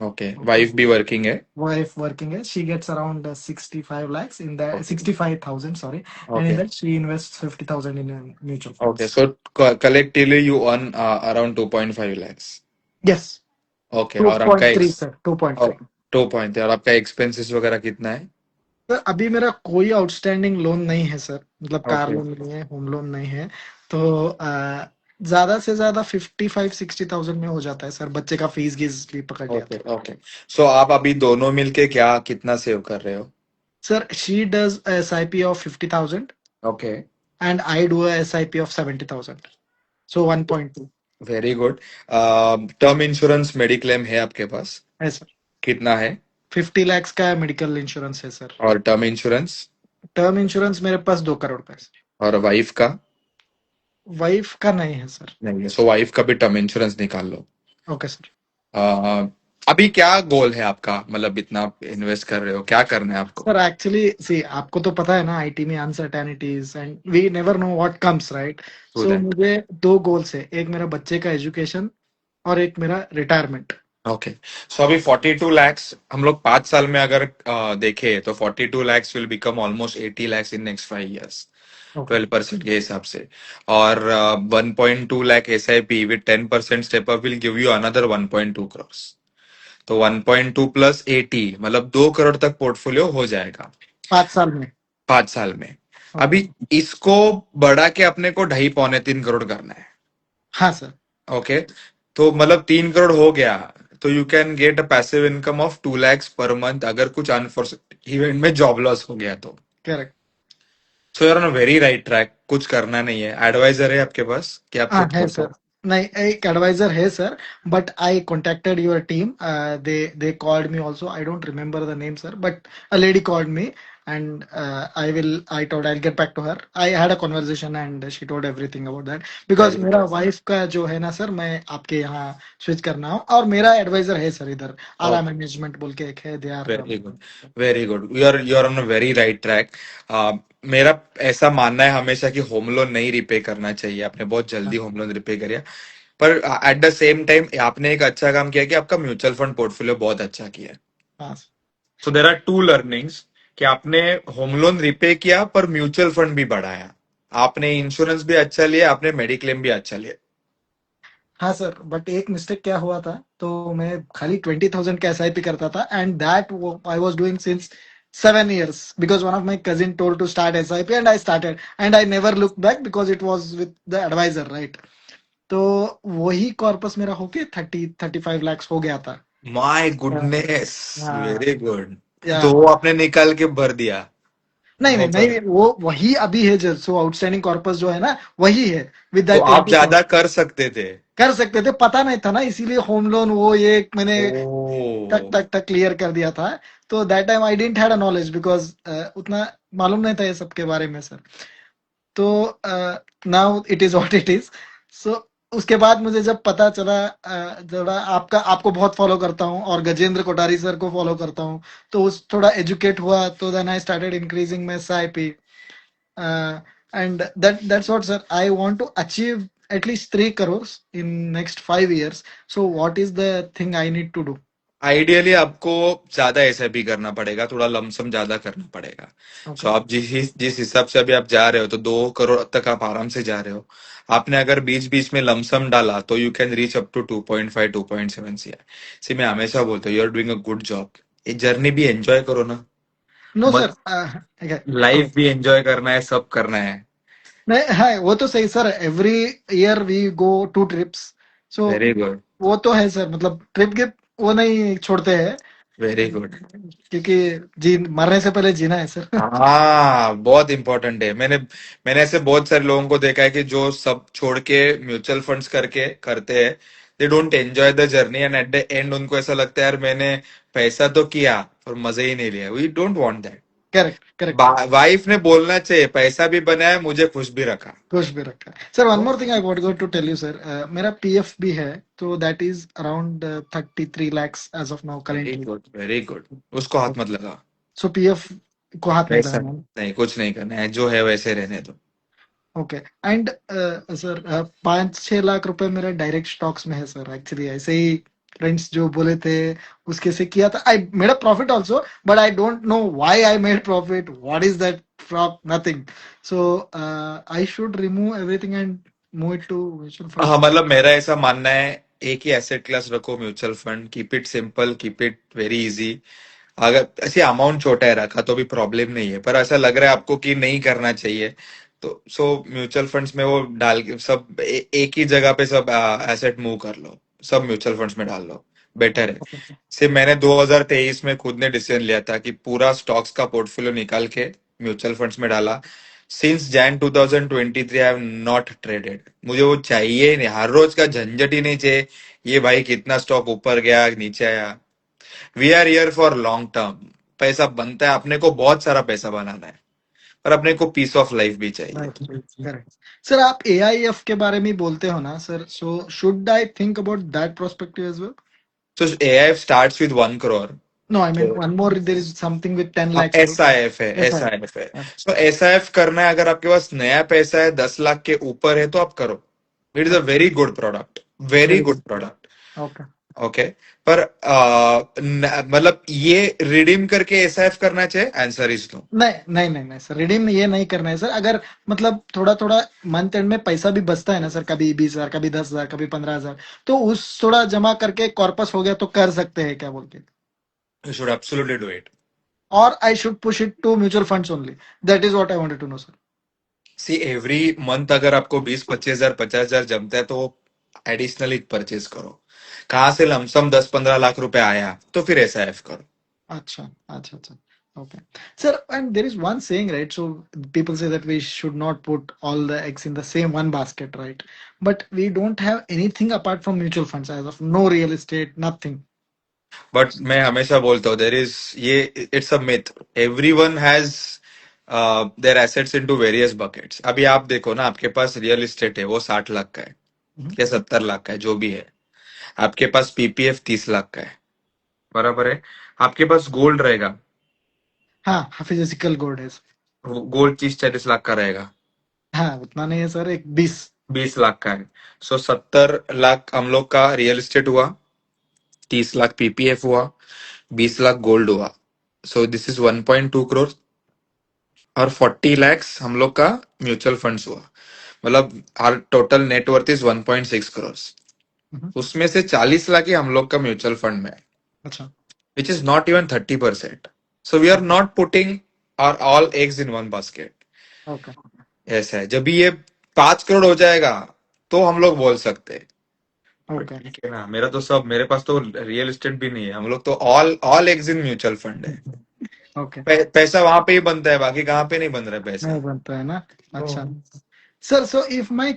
Okay, wife भी वर्किंग है? Wife working is she gets around 65 lakhs in that. Okay. 65,000, sorry. And in okay. that she invests 50,000 in mutual okay, funds. So collectively you earn around 2.5 lakhs. Yes, okay, और आपका 2.3 sir, 2.3. 2 और आपका एक्सपेंसेस वगैरह कितना है? सर अभी मेरा कोई आउटस्टैंडिंग लोन नहीं है सर. मतलब कार ओके. लोन नहीं है, होम लोन नहीं है. तो ज्यादा से ज्यादा 55-60,000 में हो जाता है सर. बच्चे का फीस गीस भी पकड़ लिया ओके. था. ओके, सो आप अभी दोनों मिलके क्या कितना सेव कर रहे हो? Sir she does a SIP of 50,000 okay, and I do a SIP of 70,000. So 1.2. Very good. Term insurance mediclaim है आपके पास? है सर. कितना है? 50 lakhs का मेडिकल इंश्योरेंस है सर. और टर्म इंश्योरेंस? टर्म इंश्योरेंस मेरे पास 2 करोड़ का है सर. और वाइफ का? वाइफ का नहीं है सर. नहीं है, सो वाइफ का भी टर्म इंश्योरेंस निकाल लो. Okay sir. अभी क्या गोल है आपका, मतलब इतना इन्वेस्ट कर रहे हो, क्या करना है आपको? सर एक्चुअली सी आपको तो पता है ना आईटी में uncertainties and we never know what comes right. True so that. मुझे 2 गोल्स है. एक मेरा बच्चे का एजुकेशन और एक मेरा रिटायरमेंट. ओके, सो अभी 42 lakhs हम लोग 5 साल में अगर देखे तो 42 lakhs will become almost 80 lakhs in next 5 years. Okay 12% के हिसाब से. और 1.2 lakh SIP विद 10% step up will give you another 1.2 crores. तो 1.2 प्लस 80 मतलब 2 करोड़ तक पोर्टफोलियो हो जाएगा 5 साल में. 5 साल में. ओके. अभी इसको बढ़ा के अपने को 2.5 पौने 3 करोड़ करना है. हाँ सर. ओके, तो मतलब 3 करोड़ हो गया, तो you can get a passive income of 2 lakhs per month अगर कुछ अनफॉर्चुनेट इवेंट में जॉब लॉस हो गया तो। Correct. So you're on a very right track, कुछ करना नहीं है। एडवाइजर है आपके पास कि आप हाँ खुद है खोलो? सर। नहीं, एक एडवाइजर है sir, but I contacted your team. They called me also. I don't remember the name, sir, but a lady called me, and I told I'll get back to her. I had a conversation and she told everything about that, because very मेरा वाइफ का जो है ना सर, मैं आपके यहाँ स्विच करना हूँ, और मेरा एडवाइजर है सर इधर, आरा गुड, मैनेजमेंट बोल के एक है, they are. Very good, very good. You are on a very right track. मेरा ऐसा मानना है हमेशा कि होम लोन नहीं रिपे करना चाहिए, आपने बहुत जल्दी होम लोन रिपे करिए। पर एट द सेम टाइम आपने एक अच्छा काम किया कि आपका म्यूचुअल फंड पोर्टफोलियो बहुत अच्छा किया। हाँ so there are two learnings कि आपने होम लोन रिपे किया पर म्यूचुअल फंड भी बढ़ाया, आपने इंश्योरेंस भी अच्छा लिया, आपने मेडिक्लेम भी अच्छा लिया। हाँ सर, बट एक मिस्टेक क्या हुआ था, तो मैं खाली 20,000 का SIP करता था, and that I was doing since 7 years, because one of my cousin told to start SIP and I started, and I never look back because it was with the advisor, right? तो वही कॉर्पस मेरा होके 35 lakhs हो गया था। माय हाँ गुडनेस, हाँ, वेरी गुड। या तो वो आपने निकाल के भर दिया? नहीं नहीं बहुत नहीं, बढ़िया। वो वही अभी है, जो सो आउटस्टैंडिंग कॉर्पस जो है ना, वही है विद तो दैट आप 20,000। ज्यादा कर सकते थे। कर सकते थे, पता नहीं था ना, इसीलिए होम लोन वो ये मैंने ओ, टक टक टक क्लियर कर दिया था। तो that time I didn't had a knowledge, because उतना मालूम नहीं था ये सब के बारे में सर। तो now it is what it is. So उसके बाद मुझे जब पता चला, थोड़ा आपको बहुत फॉलो करता हूँ, और गजेंद्र कोठारी सर को फॉलो करता हूँ, तो उस थोड़ा एजुकेट हुआ, तो then I started increasing my SIP, and that's what, sir, I want to achieve at least 3 crores in next 5 years. So what is the thing I need to do? Ideally आपको ज्यादा एसआईपी करना पड़ेगा, थोड़ा लमसम ज्यादा करना पड़ेगा। So Okay. आप जिस हिसाब से अभी आप जा रहे हो तो 2 करोड़ तक आप आराम से जा रहे हो। आपने अगर बीच बीच में लमसम डाला तो you can reach up to 2.5 2.7 CR. See मैं हमेशा बोलता हूँ, you are doing a good job. ये जर्नी भी एंजॉय करो ना, No, मत sir. Okay. लाइफ भी एंजॉय करना है, सब करना है। नहीं, हाँ, वो तो सही sir, every year we go 2 trips, so very good, वो तो है सर, मतलब ट्रिप के वो नहीं छोड़ते हैं, वेरी गुड। क्योंकि जी मरने से पहले जीना है सर। हाँ, बहुत इंपॉर्टेंट है। मैंने मैंने ऐसे बहुत सारे लोगों को देखा है कि जो सब छोड़ के म्यूचुअल फंड्स करके करते हैं, they don't enjoy the journey end at the end उनको ऐसा लगता है यार मैंने पैसा तो किया पर मजे ही नहीं लिया। We don't want that. Correct correct. Wife ने बोलना चाहिए पैसा भी बनाया, मुझे खुश भी रखा। खुश भी रखा है sir. One more thing I want go to tell you sir, मेरा PF भी है, तो that is around 33 lakhs as of now very currently. Good, very good. उसको हाथ मत लगा। सो PF को हाथ नहीं पैसा लगाना। नहीं, कुछ नहीं करना है, जो है वैसे रहने दो। ओके। एंड सर 5-6 लाख रुपए मेरे डायरेक्ट स्टॉक्स में है सर, एक्चुअली ऐसे ही फ्रेंड्स जो बोले थे उसके से किया था। I made a profit also, but I don't know why I made profit, what is that prop, nothing. So I should remove everything and move it to mutual हाँ, फंड्स। मतलब मेरा ऐसा मानना है, एक ही एसेट क्लास रखो mutual fund, keep it simple, keep it very easy. अगर ऐसे अमाउंट छोटा है रखा तो भी प्रॉब्लम नहीं है, पर ऐसा लग रहा है आपको कि नहीं करना चाहिए, तो सो म्यूचुअल फंड्स में वो डाल के सब एक ही जगह पे सब एसेट मूव कर लो, सब म्यूचुअल फंड्स में डाल लो, बेटर है। सिर्फ मैंने 2023 में खुद ने डिसीजन लिया था कि पूरा स्टॉक्स का पोर्टफोलियो निकाल के म्यूचुअल फंड्स में डाला। Since Jain 2023 I have not traded. मुझे वो चाहिए ही नहीं, हर रोज का झंझट ही नहीं चाहिए ये भाई कितना स्टॉक ऊपर गया नीचे आया। We are here for long term. पैसा बनता है, अपने को बहुत सारा पैसा बनाना है, पर अपने को पीस ऑफ लाइफ भी चाहिए। करेक्ट। सर आप AIF के बारे में बोलते हो ना sir, so should I think about that prospective as well? तो AIF starts with 1 crore. No, I mean one more, there is something with 10 lakhs too. S I F है, ऐसा एस है। आई एफ है। सो एस आई एफ करना है, अगर आपके पास नया पैसा है 10 लाख के ऊपर है तो आप करो। It is a very good product, very very good good. Product. Okay. Okay, पर मतलब ये रिडीम करके एसआईएफ करना चाहिए, आंसर इज नो। नहीं नहीं नहीं नहीं सर, रिडीम ये नहीं करना है सर। अगर मतलब थोड़ा थोड़ा मंथ एंड में पैसा भी बचता है ना सर, कभी 20,000, कभी 10,000, कभी 15,000, तो उस थोड़ा जमा करके कॉर्पस हो गया तो कर सकते हैं क्या बोल के? You should absolutely do it. और I should push it to mutual funds only? That is what I wanted to know sir. See every month अगर आपको 20 25 हजार 50 हजार जमता है तो एडिशनली परचेज करो। कहाँ से लमसम 10-15 लाख रुपए आया तो फिर SIF करो। Acha, acha, acha. Okay. Sir, and there is one saying, right? So people say that we should not put all the eggs in the same one basket, right? But we don't have anything apart from mutual funds as of no real estate, nothing. But मैं हमेशा बोलता हूँ देर इज ये it's a myth. Everyone has their assets into various buckets. अभी आप देखो ना, आपके पास रियल एस्टेट है वो 60 लाख का है Mhm. या 70 लाख का है, जो भी है। आपके पास PPF 30 लाख का है, बराबर है। आपके पास गोल्ड रहेगा, हाँ, physical gold है. गोल्ड 30-40 लाख का रहेगा, हाँ, उतना नहीं है सर, एक 20. 20 लाख का है। सो 70 लाख हम लोग का रियल एस्टेट हुआ, 30 लाख PPF हुआ, 20 लाख गोल्ड हुआ। So this is 1.2 crore. और 40 लैक्स हम लोग का म्यूचुअल फंड्स हुआ, मतलब our total net worth is 1.6 crore. Mhm. उसमें से 40 लाख ही हम लोग का म्यूचुअल फंड में है, अच्छा. Which is not even 30%। So we are not putting our all eggs in one basket. Okay. ऐसा है, जब भी ये 5 करोड़ हो जाएगा तो हम लोग बोल सकते हैं। But Okay. ठीक है ना, मेरा तो सब, मेरे पास तो रियल एस्टेट भी नहीं है, हम लोग तो all all eggs in mutual fund है। Okay. पैसा वहां पे ही बनता है, बाकी कहाँ पे नहीं बन रहा है पैसा। नहीं बनता है ना. अच्छा. Sir, so if my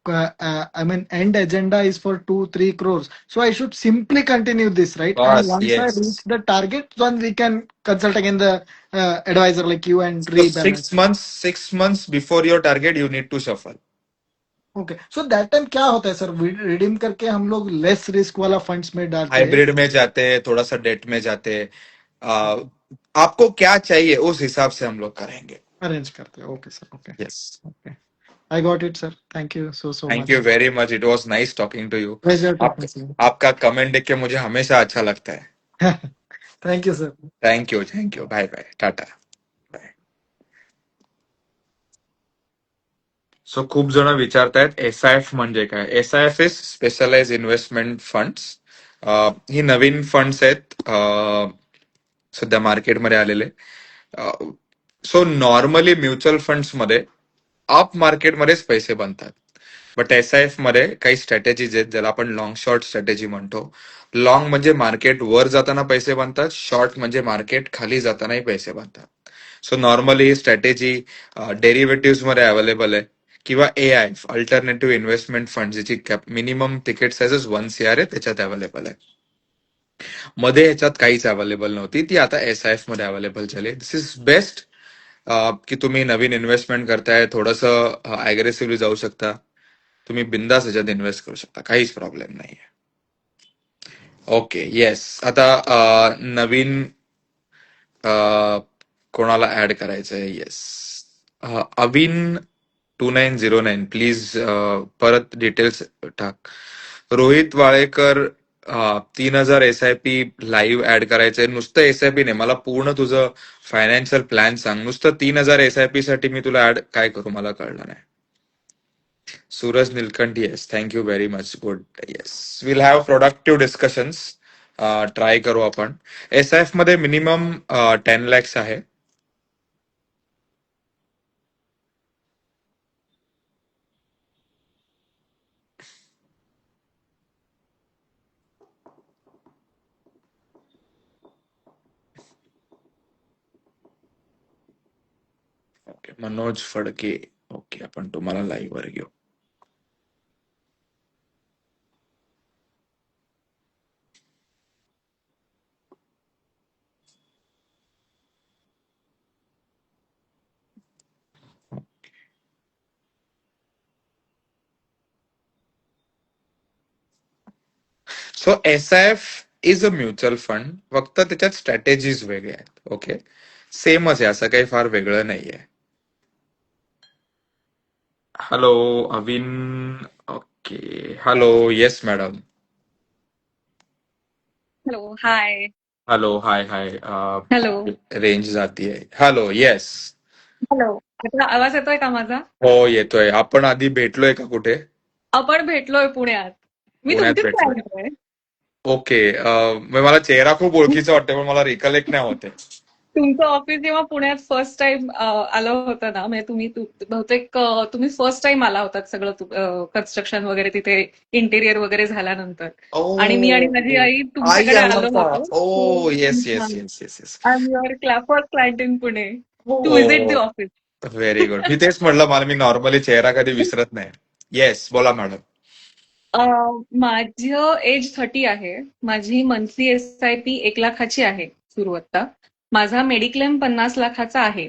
I mean end agenda is for 2-3 crores, so I should simply continue this, right? And bus once I yes. reach the target, then we can consult again the advisor like you and So six rebalance. months, 6 months before your target, you need to shuffle. Okay, so that time क्या होता है सर? रिडीम करके हम लोग लेस रिस्क वाला फंड्स में डालते हैं. हाइब्रिड में जाते हैं, थोड़ा सा डेट में जाते हैं। आ, आपको क्या चाहिए उस हिसाब से हम लोग करेंगे। अरेंज करते हैं. Okay sir. Okay. Yes. Okay. I got it sir. Thank you so thank much. You very much, it was nice talking to you. Pleasure आप टॉकिंग टू आपका कमेंट देख के मुझे हमेशा अच्छा लगता है। You. Thank you sir. Thank you, bye bye, tata bye. So खूप जण विचारतायत SIF म्हणजे काय। SIF is specialize investment funds. ही नवीन फंड्स आहेत सध्या मार्केटमध्ये आलेले। सो नॉर्मली म्युच्युअल फंड्स मध्ये अप मार्केटमध्येच पैसे बनतात, बट SIF मध्ये काही स्ट्रॅटेजीज आहेत ज्याला आपण लॉंग शॉर्ट स्ट्रॅटेजी म्हणतो। लॉंग म्हणजे मार्केट वर जाताना पैसे बनतात, शॉर्ट म्हणजे मार्केट खाली जातानाही पैसे बनतात। सो नॉर्मली ही स्ट्रॅटेजी डेरिव्हेटिव्ह मध्ये अवेलेबल आहे, किंवा AIF अल्टरनेटिव्ह इन्व्हेस्टमेंट फंड, ज्याची मिनिमम तिकीट साइजेस 1 CR आहे, त्याच्यात अवेलेबल आहे। मध्ये ह्याच्यात काहीच अवेलेबल नव्हती, ती आता SIF मध्ये अवेलेबल झाली। दिस इज बेस्ट की तुम्ही नवीन इन्व्हेस्टमेंट करताय, थोडंसं अग्रेसिव्हली जाऊ शकता, तुम्ही बिंदास ह्याच्यात इन्व्हेस्ट करू शकता, काहीच प्रॉब्लेम नाहीये। ओके येस, आता नवीन कोणाला ऍड करायचंय? येस, अविन 2909, प्लीज परत डिटेल्स टाक। Rohit Walekar, 3,000 SIP live add करायचंय। नुसतं SIP नाही, मला पूर्ण तुझं फायनान्शियल प्लॅन सांग। नुसतं 3,000 SIP साठी मी तुला ऍड काय करू, मला कळलं नाही। Suraj Nilkanth, yes, thank you very much, good, yes, will have productive discussions, try करू आपण। SIF मध्ये मिनिमम 10 लॅक्स आहे। ओके, मनोज फडके, ओके, आपण तुम्हाला लाईव्ह वर घेऊ। So SIF is a mutual fund, फक्त त्याच्यात स्ट्रॅटेजीज वेगळ्या आहेत। ओके, सेमच आहे, असं काही फार वेगळं नाहीये। Hello Avin, okay, hello, yes madam, hello hi. Hello, hi hi, hello range जातीये। हॅलो, येस, हेलो आता आवाज येतोय का माझा? हो येतोय। आपण आधी भेटलोय का कुठे? आपण भेटलोय पुण्यात। मी पुण्यात तुमचीच भेटलोय, क्लायंट आहे. ओके। मला चेहरा खूप ओळखीचा वाटतोय, पण मला रिकलेक्ट नाही होते। तुमचं ऑफिस जेव्हा पुण्यात फर्स्ट टाइम आलं होतं ना, म्हणजे बहुतेक तुम्ही फर्स्ट टाइम आला होतात सगळं कन्स्ट्रक्शन वगैरे तिथे इंटेरियर वगैरे झाल्यानंतर. आणि मी आणि माझी ओ आई आई तुमच्याकडे आला आलो होता. होतो. ओ येस हा. Yes yes yes yes. I am your first client in Pune to visit the हो ऑफिस. Very good. मी तेच म्हणलं, मला मी नॉर्मली चेहरा कधी विसरत नाही. येस बोला मॅडम. माझं एज 30 आहे. माझी मंथली SIP 1 लाखाची आहे सुरू आता. माझा मेडिक्लेम 50 लाखाचा आहे.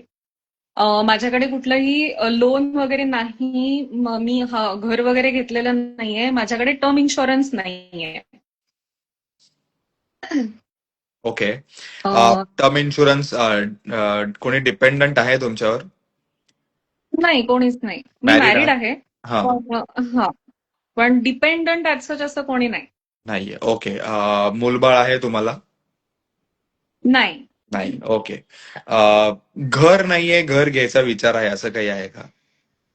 माझ्याकडे कुठलंही लोन वगैरे नाही. मी घर वगैरे घेतलेलं नाहीये. माझ्याकडे टर्म इन्शुरन्स नाहीये. ओके. अ, टर्म इन्शुरन्स कोणी डिपेंडंट आहे तुमच्यावर? नाही, कोणीच नाही. मी मॅरिड मॅरिड आहात? आहे. हा. हा, पण डिपेंडंट ऍज सच असं कोणी नाही. नाहीये. ओके. मूलबाळ आहे तुम्हाला? नाही. नाही. ओके. घर नाहीये, घर घ्यायचा विचार आहे, असं काही आहे का?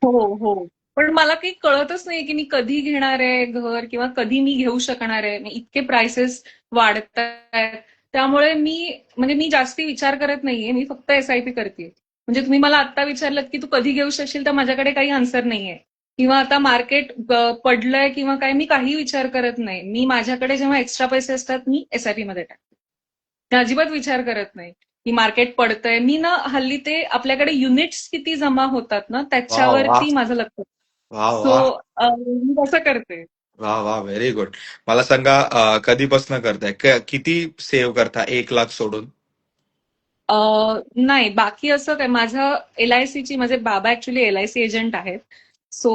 हो, हो. पण मला काही कळतच नाही की मी कधी घेणार आहे घर किंवा कधी मी घेऊ शकणार आहे. इतके प्राइसेस वाढतायत. त्यामुळे म्हणजे मी जास्ती विचार करत नाहीये. मी फक्त SIP करते. म्हणजे तुम्ही मला आत्ता विचारलं की तू कधी घेऊ शकशील, तर माझ्याकडे काही आन्सर नाहीये. किंवा आता मार्केट पडलंय किंवा काय, मी काही विचार करत नाही. मी माझ्याकडे जेव्हा एक्स्ट्रा पैसे असतात मी SIP मध्ये टाकते. मी अजिबात विचार करत नाही की मार्केट पडतंय. मी ना हल्ली ते आपल्याकडे युनिट्स किती जमा होतात ना, वा वा त्याच्यावरती माझं लक्ष. वा सो वा मी तसं करते. वा वा व्हेरी गुड. मला सांगा, कधीपासून करताय? किती सेव्ह करता 1 लाख सोडून? नाही, बाकी असं काय, माझं LICची, माझे बाबा ऍक्च्युली LIC एजंट आहेत. सो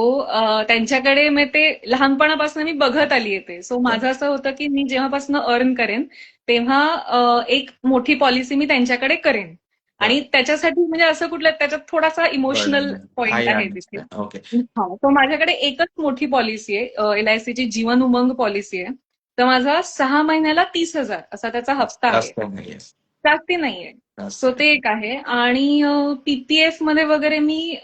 त्यांच्याकडे मी ते लहानपणापासून मी बघत आली येते. सो माझं असं होतं की मी जेव्हापासून अर्न करेन तेव्हा एक मोठी पॉलिसी मी त्यांच्याकडे करेन. आणि त्याच्यासाठी म्हणजे असं कुठलं, त्याच्यात थोडासा इमोशनल आय पॉइंट आहे तिथे. अंडरस्टँड. ओके. हा, तर माझ्याकडे एकच मोठी पॉलिसी आहे, LICची जीवन उमंग पॉलिसी आहे. तर माझा 6 महिन्याला 30,000 असा त्याचा हप्ता आहे. जास्त नाहीये. जास्ती नाहीये. जास्त सो ते नाही. एक आहे. आणि PPF मध्ये वगैरे मी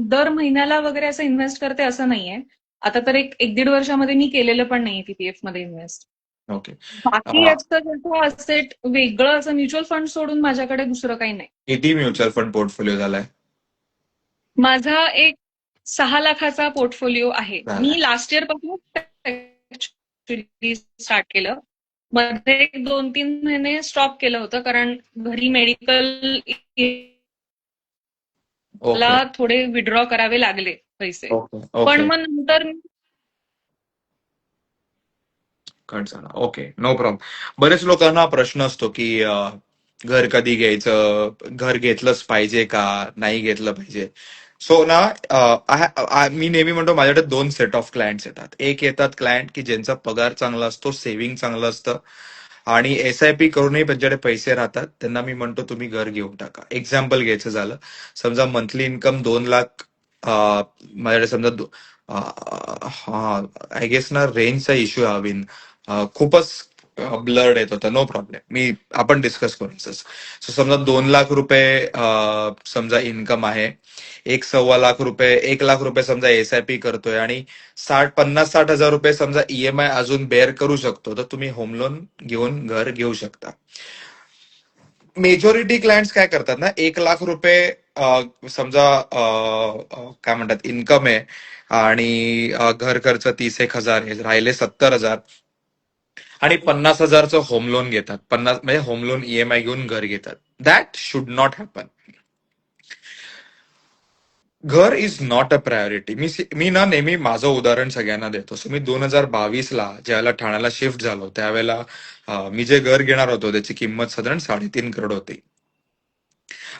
दर महिन्याला वगैरे असं इन्व्हेस्ट करते असं नाहीये. आता तर एक दीड वर्षामध्ये मी केलेलं पण नाहीये PPF मध्ये इन्व्हेस्ट. ओके. बाकी याचं जसं असेट वेगळं असं म्युच्युअल फंड सोडून माझ्याकडे दुसरं काही नाही. किती म्युच्युअल फंड पोर्टफोलिओ झालाय? माझा एक 6 लाखाचा पोर्टफोलिओ आहे. झालाय. मी लास्ट इयर पासून स्टार्ट केलं. मध्ये 2-3 महिने स्टॉप केलं होतं कारण घरी मेडिकल ला ओके. थोडे विड्रॉ करावे लागले पैसे. ओके. पण ओके. मग नंतर कट झाला. ओके. No problem. बरेच लोकांना प्रश्न असतो की घर कधी घ्यायचं, घर घेतलंच पाहिजे का, नाही घेतलं पाहिजे. सो ना, मी नेहमी म्हणतो माझ्याकडे 2 सेट ऑफ क्लायंट्स येतात. एक येतात क्लायंट की ज्यांचा पगार चांगला असतो, सेव्हिंग चांगलं असतं आणि SIP करूनही त्यांच्याकडे पैसे राहतात. त्यांना मी म्हणतो तुम्ही घर घेऊन टाका. एक्झाम्पल घ्यायचं झालं, समजा मंथली इन्कम 2 लाख, माझ्याकडे समजा हा आय गेस ना रेंजचा इश्यू हवीन, खूपच ब्लर्ड येत होता. नो प्रॉब्लेम, आपण डिस्कस करू. सो समजा 2 लाख रुपये समजा इन्कम आहे, 1.25 लाख रुपये, 1 लाख रुपये समजा SIP करतोय आणि 50-60 हजार रुपये समजा EMI अजून बेअर करू शकतो, तर तुम्ही होम लोन घेऊन घर घेऊ शकता. मेजॉरिटी क्लायंट्स काय करतात ना, 1 लाख रुपये समजा काय म्हणतात इन्कम आहे आणि घर खर्च 30-1 हजार आहे, राहिले 70 हजार आणि 50 हजारचं होम लोन घेतात. 50 म्हणजे होम लोन EMI घेऊन घर घेतात. That should not happen. घर इज नॉट अ प्रायोरिटी. मी ना नेहमी माझं उदाहरण सगळ्यांना देतो. सो मी 2022ला ज्यावेळेला ठाण्याला शिफ्ट झालो त्यावेळेला मी जे घर घेणार होतो त्याची किंमत साधारण 3.5 करोड होती.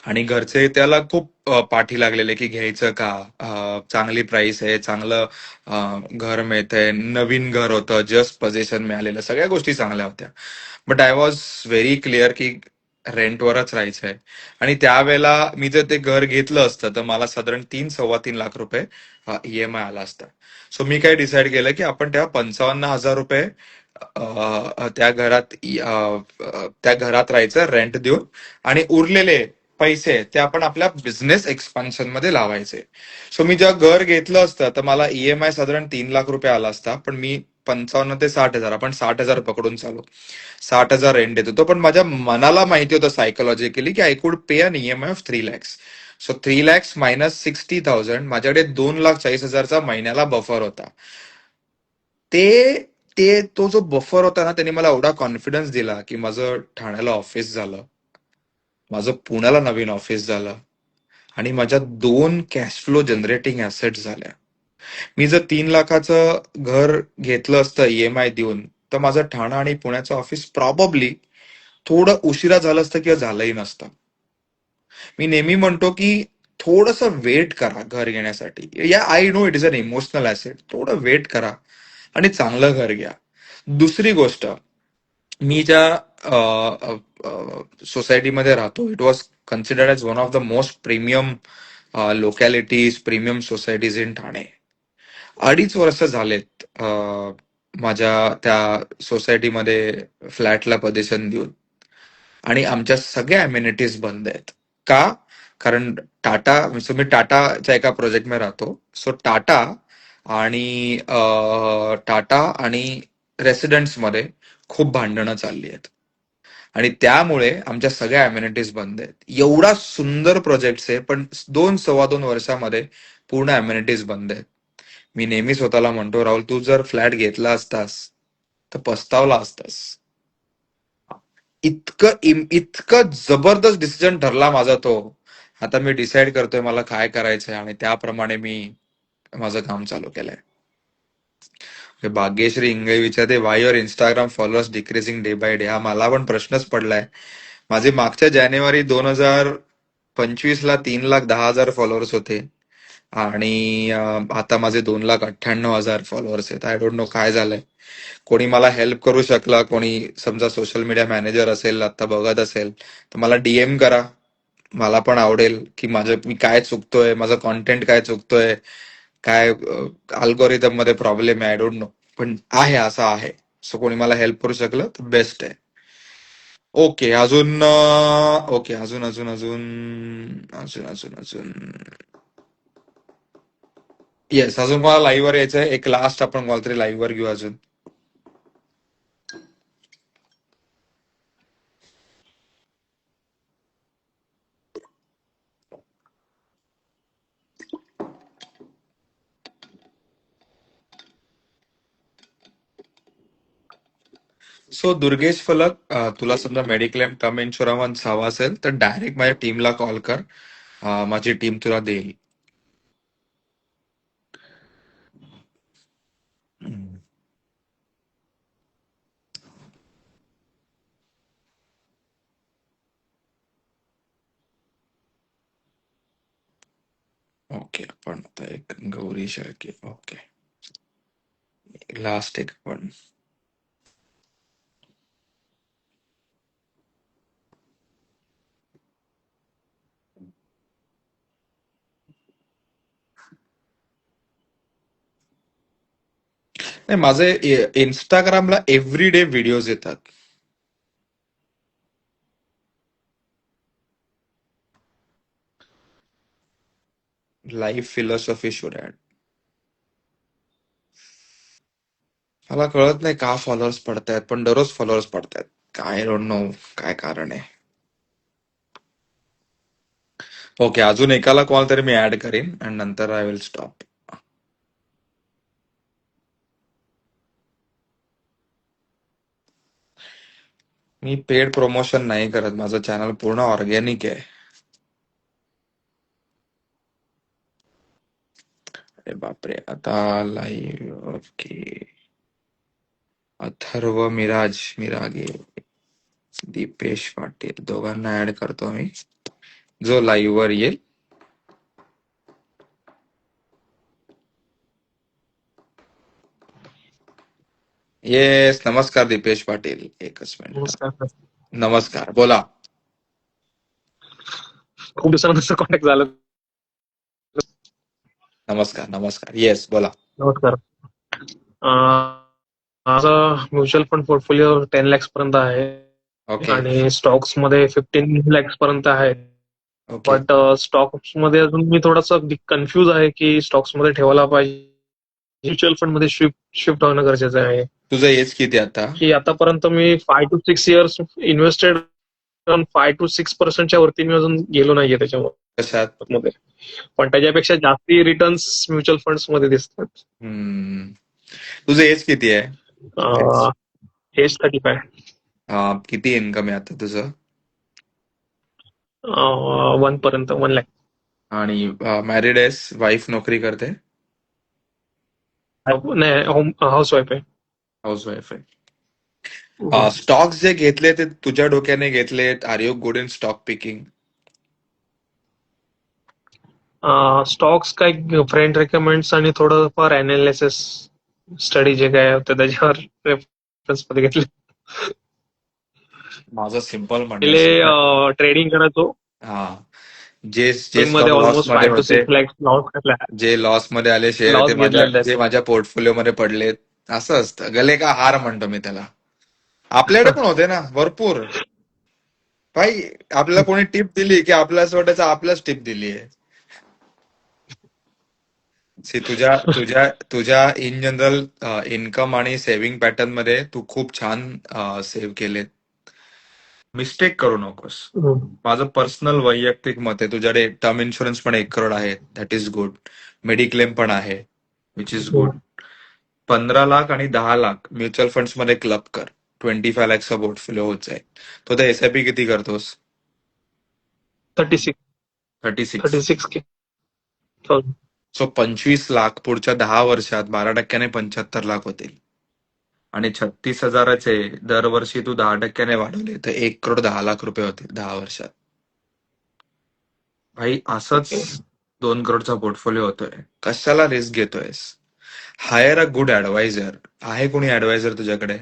आणि घरचे त्याला खूप पाठी लागलेले की घ्यायचं का, चांगली प्राइस आहे, चांगलं घर मिळतंय, नवीन घर होतं, जस्ट पोझिशन मिळालेलं, सगळ्या गोष्टी चांगल्या होत्या. But I was very clear की रेंटवरच राहायचंय. आणि त्यावेळेला मी जर ते घर घेतलं असतं तर मला साधारण 3-3.25 लाख रुपये EMI आला असता. सो मी काय डिसाईड केलं की आपण तेव्हा 55 हजार रुपये त्या घरात राहायचं रेंट देऊन आणि उरलेले पैसे ते आपण आपल्या बिझनेस एक्सपान्शन मध्ये लावायचे. सो मी जेव्हा घर घेतलं असतं तर मला EMI साधारण 3 लाख रुपये आला असता, पण मी 55 ते 60,000, आपण 60,000 पकडून चालू. 60,000 रेंट देत होतो, पण माझ्या मनाला माहिती होतं सायकोलॉजिकली की I could pay an EMI off 3 lakhs. So 3 lakhs minus 60,000, माझ्याकडे 2,40,000चा महिन्याला बफर होता. ते ते तो जो बफर होता ना, त्याने मला एवढा कॉन्फिडन्स दिला की माझं ठाण्याला ऑफिस झालं, माझं पुण्याला नवीन ऑफिस झालं, आणि माझ्या 2 कॅश फ्लो जनरेटिंग ऍसेट झाल्या. मी जर 3 लाखाचं घर घेतलं असतं EMI देऊन, तर माझं ठाणा आणि पुण्याचं ऑफिस प्रॉबब्ली थोडं उशिरा झालं असतं किंवा झालंही नसतं. मी नेहमी म्हणतो की थोडस वेट करा घर घेण्यासाठी. Yeah, I know it is an emotional asset. थोडं वेट करा आणि चांगलं घर घ्या. दुसरी गोष्ट, मी ज्या सोसायटीमध्ये राहतो, it was considered as one of the most premium localities, premium societies in Thane. 2.5 वर्ष झालेत माझ्या त्या सोसायटीमध्ये फ्लॅटला पोझिशन देऊन, आणि आमच्या सगळ्या अम्युनिटीज बंद आहेत. का? कारण टाटा, मी टाटाच्या एका प्रोजेक्टमध्ये राहतो. सो टाटा आणि रेसिडेंट्स मध्ये खूप भांडणं चालली आहेत, आणि त्यामुळे आमच्या सगळ्या अम्युनिटीज बंद आहेत. एवढा सुंदर प्रोजेक्ट आहे, पण 2-2.25 वर्षामध्ये पूर्ण अम्युनिटीज बंद आहेत. मी नेहमी स्वतःला म्हणतो, राहुल, तू जर फ्लॅट घेतला असतास तर पस्तावला असतास. इतकं जबरदस्त डिसिजन ठरला माझा तो. आता मी डिसाईड करतोय मला काय करायचंय, आणि त्याप्रमाणे मी माझं काम चालू केलंय. भाग्यश्री इंगळे विचारते, Y your Instagram followers decreasing day by day. हा मला पण प्रश्नच पडलाय. माझे मागच्या जानेवारी 2025ला 3,10,000 फॉलोअर्स होते, आणि आता माझे 2,98,000 फॉलोअर्स आहेत. आय डोंट नो काय झालंय. कोणी मला हेल्प करू शकला, कोणी समजा सोशल मीडिया मॅनेजर असेल, आता बघत असेल, तर मला DM करा. मला पण आवडेल की मी काय चुकतोय, माझं कॉन्टेंट काय चुकतोय, काय अल्गोरिदम मध्ये प्रॉब्लेम आहे, आय डोंट नो. पण आहे, असं आहे. सो कोणी मला हेल्प करू शकलं तर बेस्ट आहे. ओके, ओके, अजून अजून अजून अजून अजून अजून येस, अजून मला लाईव्ह वर यायचंय. एक लास्ट आपण कोणतरी लाईव्ह वर घेऊ अजून. सो दुर्गेश फलक, तुला समजा मेडिक्लेम टर्म इन्शुरन्स हवा असेल तर डायरेक्ट माझ्या टीमला कॉल कर. माझी टीम तुला देईल. ओके, आपण आता एक गौरी शेळके. ओके, लास्ट एक पण. नाही, माझे इंस्टाग्रामला एव्हरीडे व्हिडिओज येतात. Life philosophy should add. मला कळत नाही का फॉलोअर्स पडतायत, पण दररोज फॉलोअर्स पडतायत. काय डोंट नो काय कारण आहे. ओके, अजून एकाला कॉल तरी मी ऍड करीन आणि नंतर I will stop. Me paid promotion नाही करत, माझं चॅनल पूर्ण ऑर्गॅनिक आहे. अरे बापरे, आता लाईव्ह. ओके, अथर्व मिरागे, दीपेश पाटील, दोघांना ऍड करतो मी, जो लाईव्ह वर येईल. येस, नमस्कार दीपेश पाटील. एकच मिनिट. नमस्कार सर. नमस्कार, बोला. खूप दिवसानंतर कॉन्टॅक्ट झाला. नमस्कार नमस्कार. येस, बोला. नमस्कार. माझा म्युच्युअल फंड पोर्टफोलिओ 10 lakhs पर्यंत आहे, ओके आणि स्टॉक्स मध्ये 15 lakhs पर्यंत आहे. ओके बट स्टॉक्स मध्ये अजून मी थोडासा कन्फ्युज आहे की स्टॉक्स मध्ये ठेवायला पाहिजे म्युच्युअल फंड मध्ये शिफ्ट होणं गरजेचं आहे. तुझं एज किती आता? की आतापर्यंत मी 5 to 6 इयर्स इन्व्हेस्टेड, 5 to 6% वरती मी अजून गेलो नाहीये त्याच्यामध्ये. कशात? पण त्याच्यापेक्षा जास्ती रिटर्न्स म्युच्युअल फंड्स मध्ये दिसतात. तुझं एज किती आहे? एज 35. किती इन्कम आहे आता तुझं? 1 पर्यंत 1 लाख. आणि मॅरिड आहेस? वाईफ नोकरी करते? नाही, हाऊस वाईफ आहे. हाऊस वाईफ आहे. स्टॉक्स जे घेतले ते तुझ्या डोक्याने घेतलेत? Are you good in stock picking? Stocks काय फ्रेंड रेकमेंड्स आणि थोडंफार अनालिसिस स्टडी जे काय होतं त्याच्यावर रेफरन्स मध्ये घेतले. माझं सिम्पल पहिले म्हणणं ट्रेडिंग करायचो. हा, जे जे मध्ये स्टॉक लॉस ऑलमोस्ट मध्ये 5 to होते, 6 लाख लॉस घातला. जे लॉस मध्ये आले शेअर लॉस ते घेतलेला जे माझ्या पोर्टफोलिओ मध्ये पडलेत, असं असतं. गले का हार म्हणतो मी त्याला. आपल्याकडे पण होते ना भरपूर. भाई आपल्याला कोणी टिप दिली की आपल्याला असं वाटायचं आपल्याच टिप दिली आहे. तुझ्या तुझ्या तुझ्या इन जनरल इन्कम आणि सेव्हिंग पॅटर्न मध्ये तू खूप छान सेव्ह केलेत. मिस्टेक करू नकोस. माझं पर्सनल वैयक्तिक मत आहे, तुझ्याकडे टर्म इन्शुरन्स पण 1 करोड आहे, दॅट इज गुड. मेडिक्लेम पण आहे, विच इज गुड. 15 लाख आणि 10 लाख म्युच्युअल फंड्स मध्ये क्लब कर. 25 लॅक्सचा पोर्टफोलिओ होत जाईल. तो आता एसआयपी किती करतोस? 36 36. के. सो 25 लाख पुढच्या 10 वर्षात 12% 75 लाख होतील. आणि 36,000चे दरवर्षी तू 10% वाढवले तर 1 करोड 10 लाख रुपये होतील 10 वर्षात. भाई असंच 2 करोडचा पोर्टफोलिओ होतोय. कशाला रिस्क घेतोयस? Hire a good advisor. आहे कोणी ऍडवायझर तुझ्याकडे?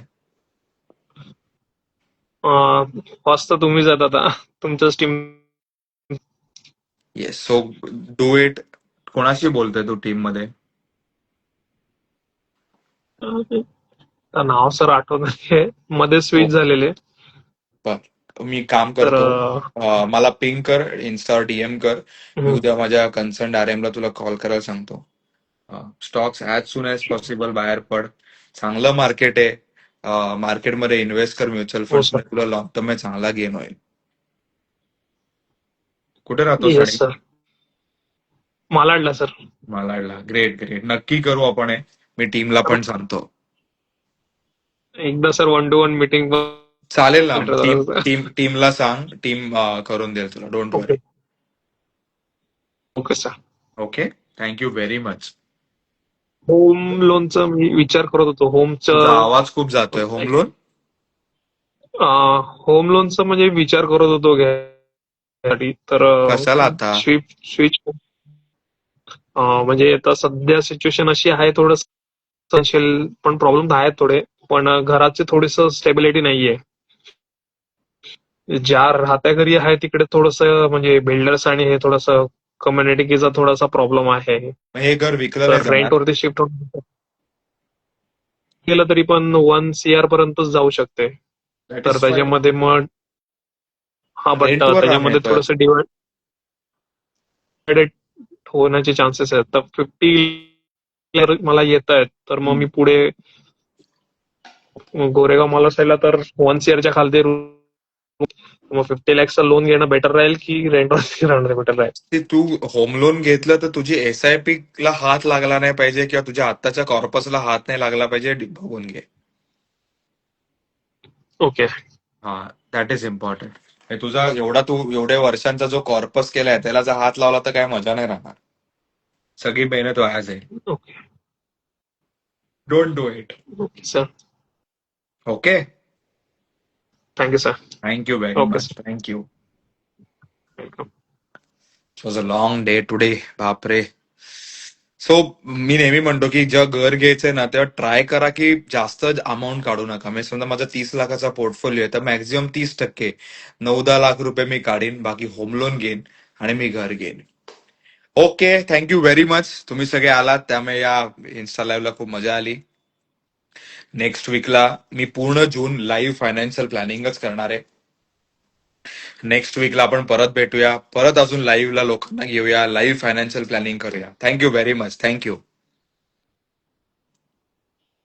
फर्स्ट तर तुम्हीच आहात आता, तुमच्याच team. Yes, so do it. कोणाशी बोलतोय तू टीम मध्ये? नाव सर आठवत नाही, मध्ये स्विच झालेले. मी काम तर करतो, मला पिंग कर, इन्स्टावर डीएम कर. मी उद्या माझ्या कन्सर्न आरएम ला तुला कॉल करायला सांगतो. Stocks as soon as possible बाहेर पड. चांगलं मार्केट आहे. मार्केटमध्ये इन्व्हेस्ट कर म्युच्युअल हो फंड्स सर. मध्ये, तुला लॉंग टर्म मध्ये चांगला गेन होईल. कुठे राहतो येस आणि? सर, मालाडला सर. मालाडला. Great great. नक्की करू आपण हे. मी टीमला पण सांगतो. एकदा सर 1-to-1 मीटिंग. चालेल ना. टीमला सांग, टीम करून देईल तुला. Don't worry. Okay sir. Okay, thank you very much. Home लोनचा मी विचार करत होतो. तुझा होमचं आवाज खूप जातोय. Home loan? होम लोनचा म्हणजे विचार करत होतो घ्यायसाठी. तर कशाला आता? स्विच म्हणजे आता सध्या सिच्युएशन अशी आहे, थोडं पण प्रॉब्लेम आहेत थोडे. पण घराची थोडीस स्टेबिलिटी नाहीये. ज्या राहत्या घरी आहे तिकडे थोडस म्हणजे बिल्डर्स आणि हे थोडस कम्युनिटीचा थोडासा प्रॉब्लेम आहे. हे घर विकलं तर नाही जाणार? रेंट वरती शिफ्ट केलं तरी पण 1 CR पर्यंत जाऊ शकते. That तर is fine. त्याच्यामध्ये मग बट Rent वर त्याच्यामध्ये राहणार. थोडस डिवाइडेड होण्याचे चान्सेस आहेत. तर 50 मला येत आहेत, तर मग मी पुढे गोरेगाव मला साईडला तर 1 CRच्या खालती मग 50 लॅक्सचा लोन घेणं बेटर राहील की रेंटवरती राहणं बेटर राहील? तू होम लोन घेतलं तर तुझी एसआयपी ला हात लागला नाही पाहिजे किंवा तुझ्या आत्ताच्या कॉर्पसला हात नाही लागला पाहिजे. बघून घे. ओके. हा, दॅट इज इम्पॉर्टंट. तुझा एवढ्या वर्षांचा जो कॉर्पस केलाय त्याला जर हात लावला तर काय मजा नाही राहणार. सगळी मेहनत वाया जाईल. Okay. Don't do it. Okay sir. Okay, thank you sir. Thank you very Okay, much. Thank you. It was a long day today. बापरे. सो मी नेहमी म्हणतो की जेव्हा घर घ्यायचंय ना तेव्हा ट्राय करा की जास्त अमाऊंट काढू नका. म्हणजे समजा माझा 30 लाखाचा पोर्टफोलिओ आहे तर मॅक्झिमम 30%, 9-10 लाख रुपये मी काढीन, बाकी होम लोन घेईन आणि मी घर घेईन. Okay, thank you very much. तुम्ही सगळे आलात त्यामुळे या इन्स्टा लाईव्हला खूप मजा आली. नेक्स्ट वीकला मी पूर्ण जून लाईव्ह फायनान्शियल प्लॅनिंगच करणार आहे. नेक्स्ट वीकला आपण परत भेटूया, परत अजून लाईव्हला लोकांना घेऊया, लाईव्ह फायनान्शियल प्लॅनिंग करूया. Thank you very much. थँक्यू.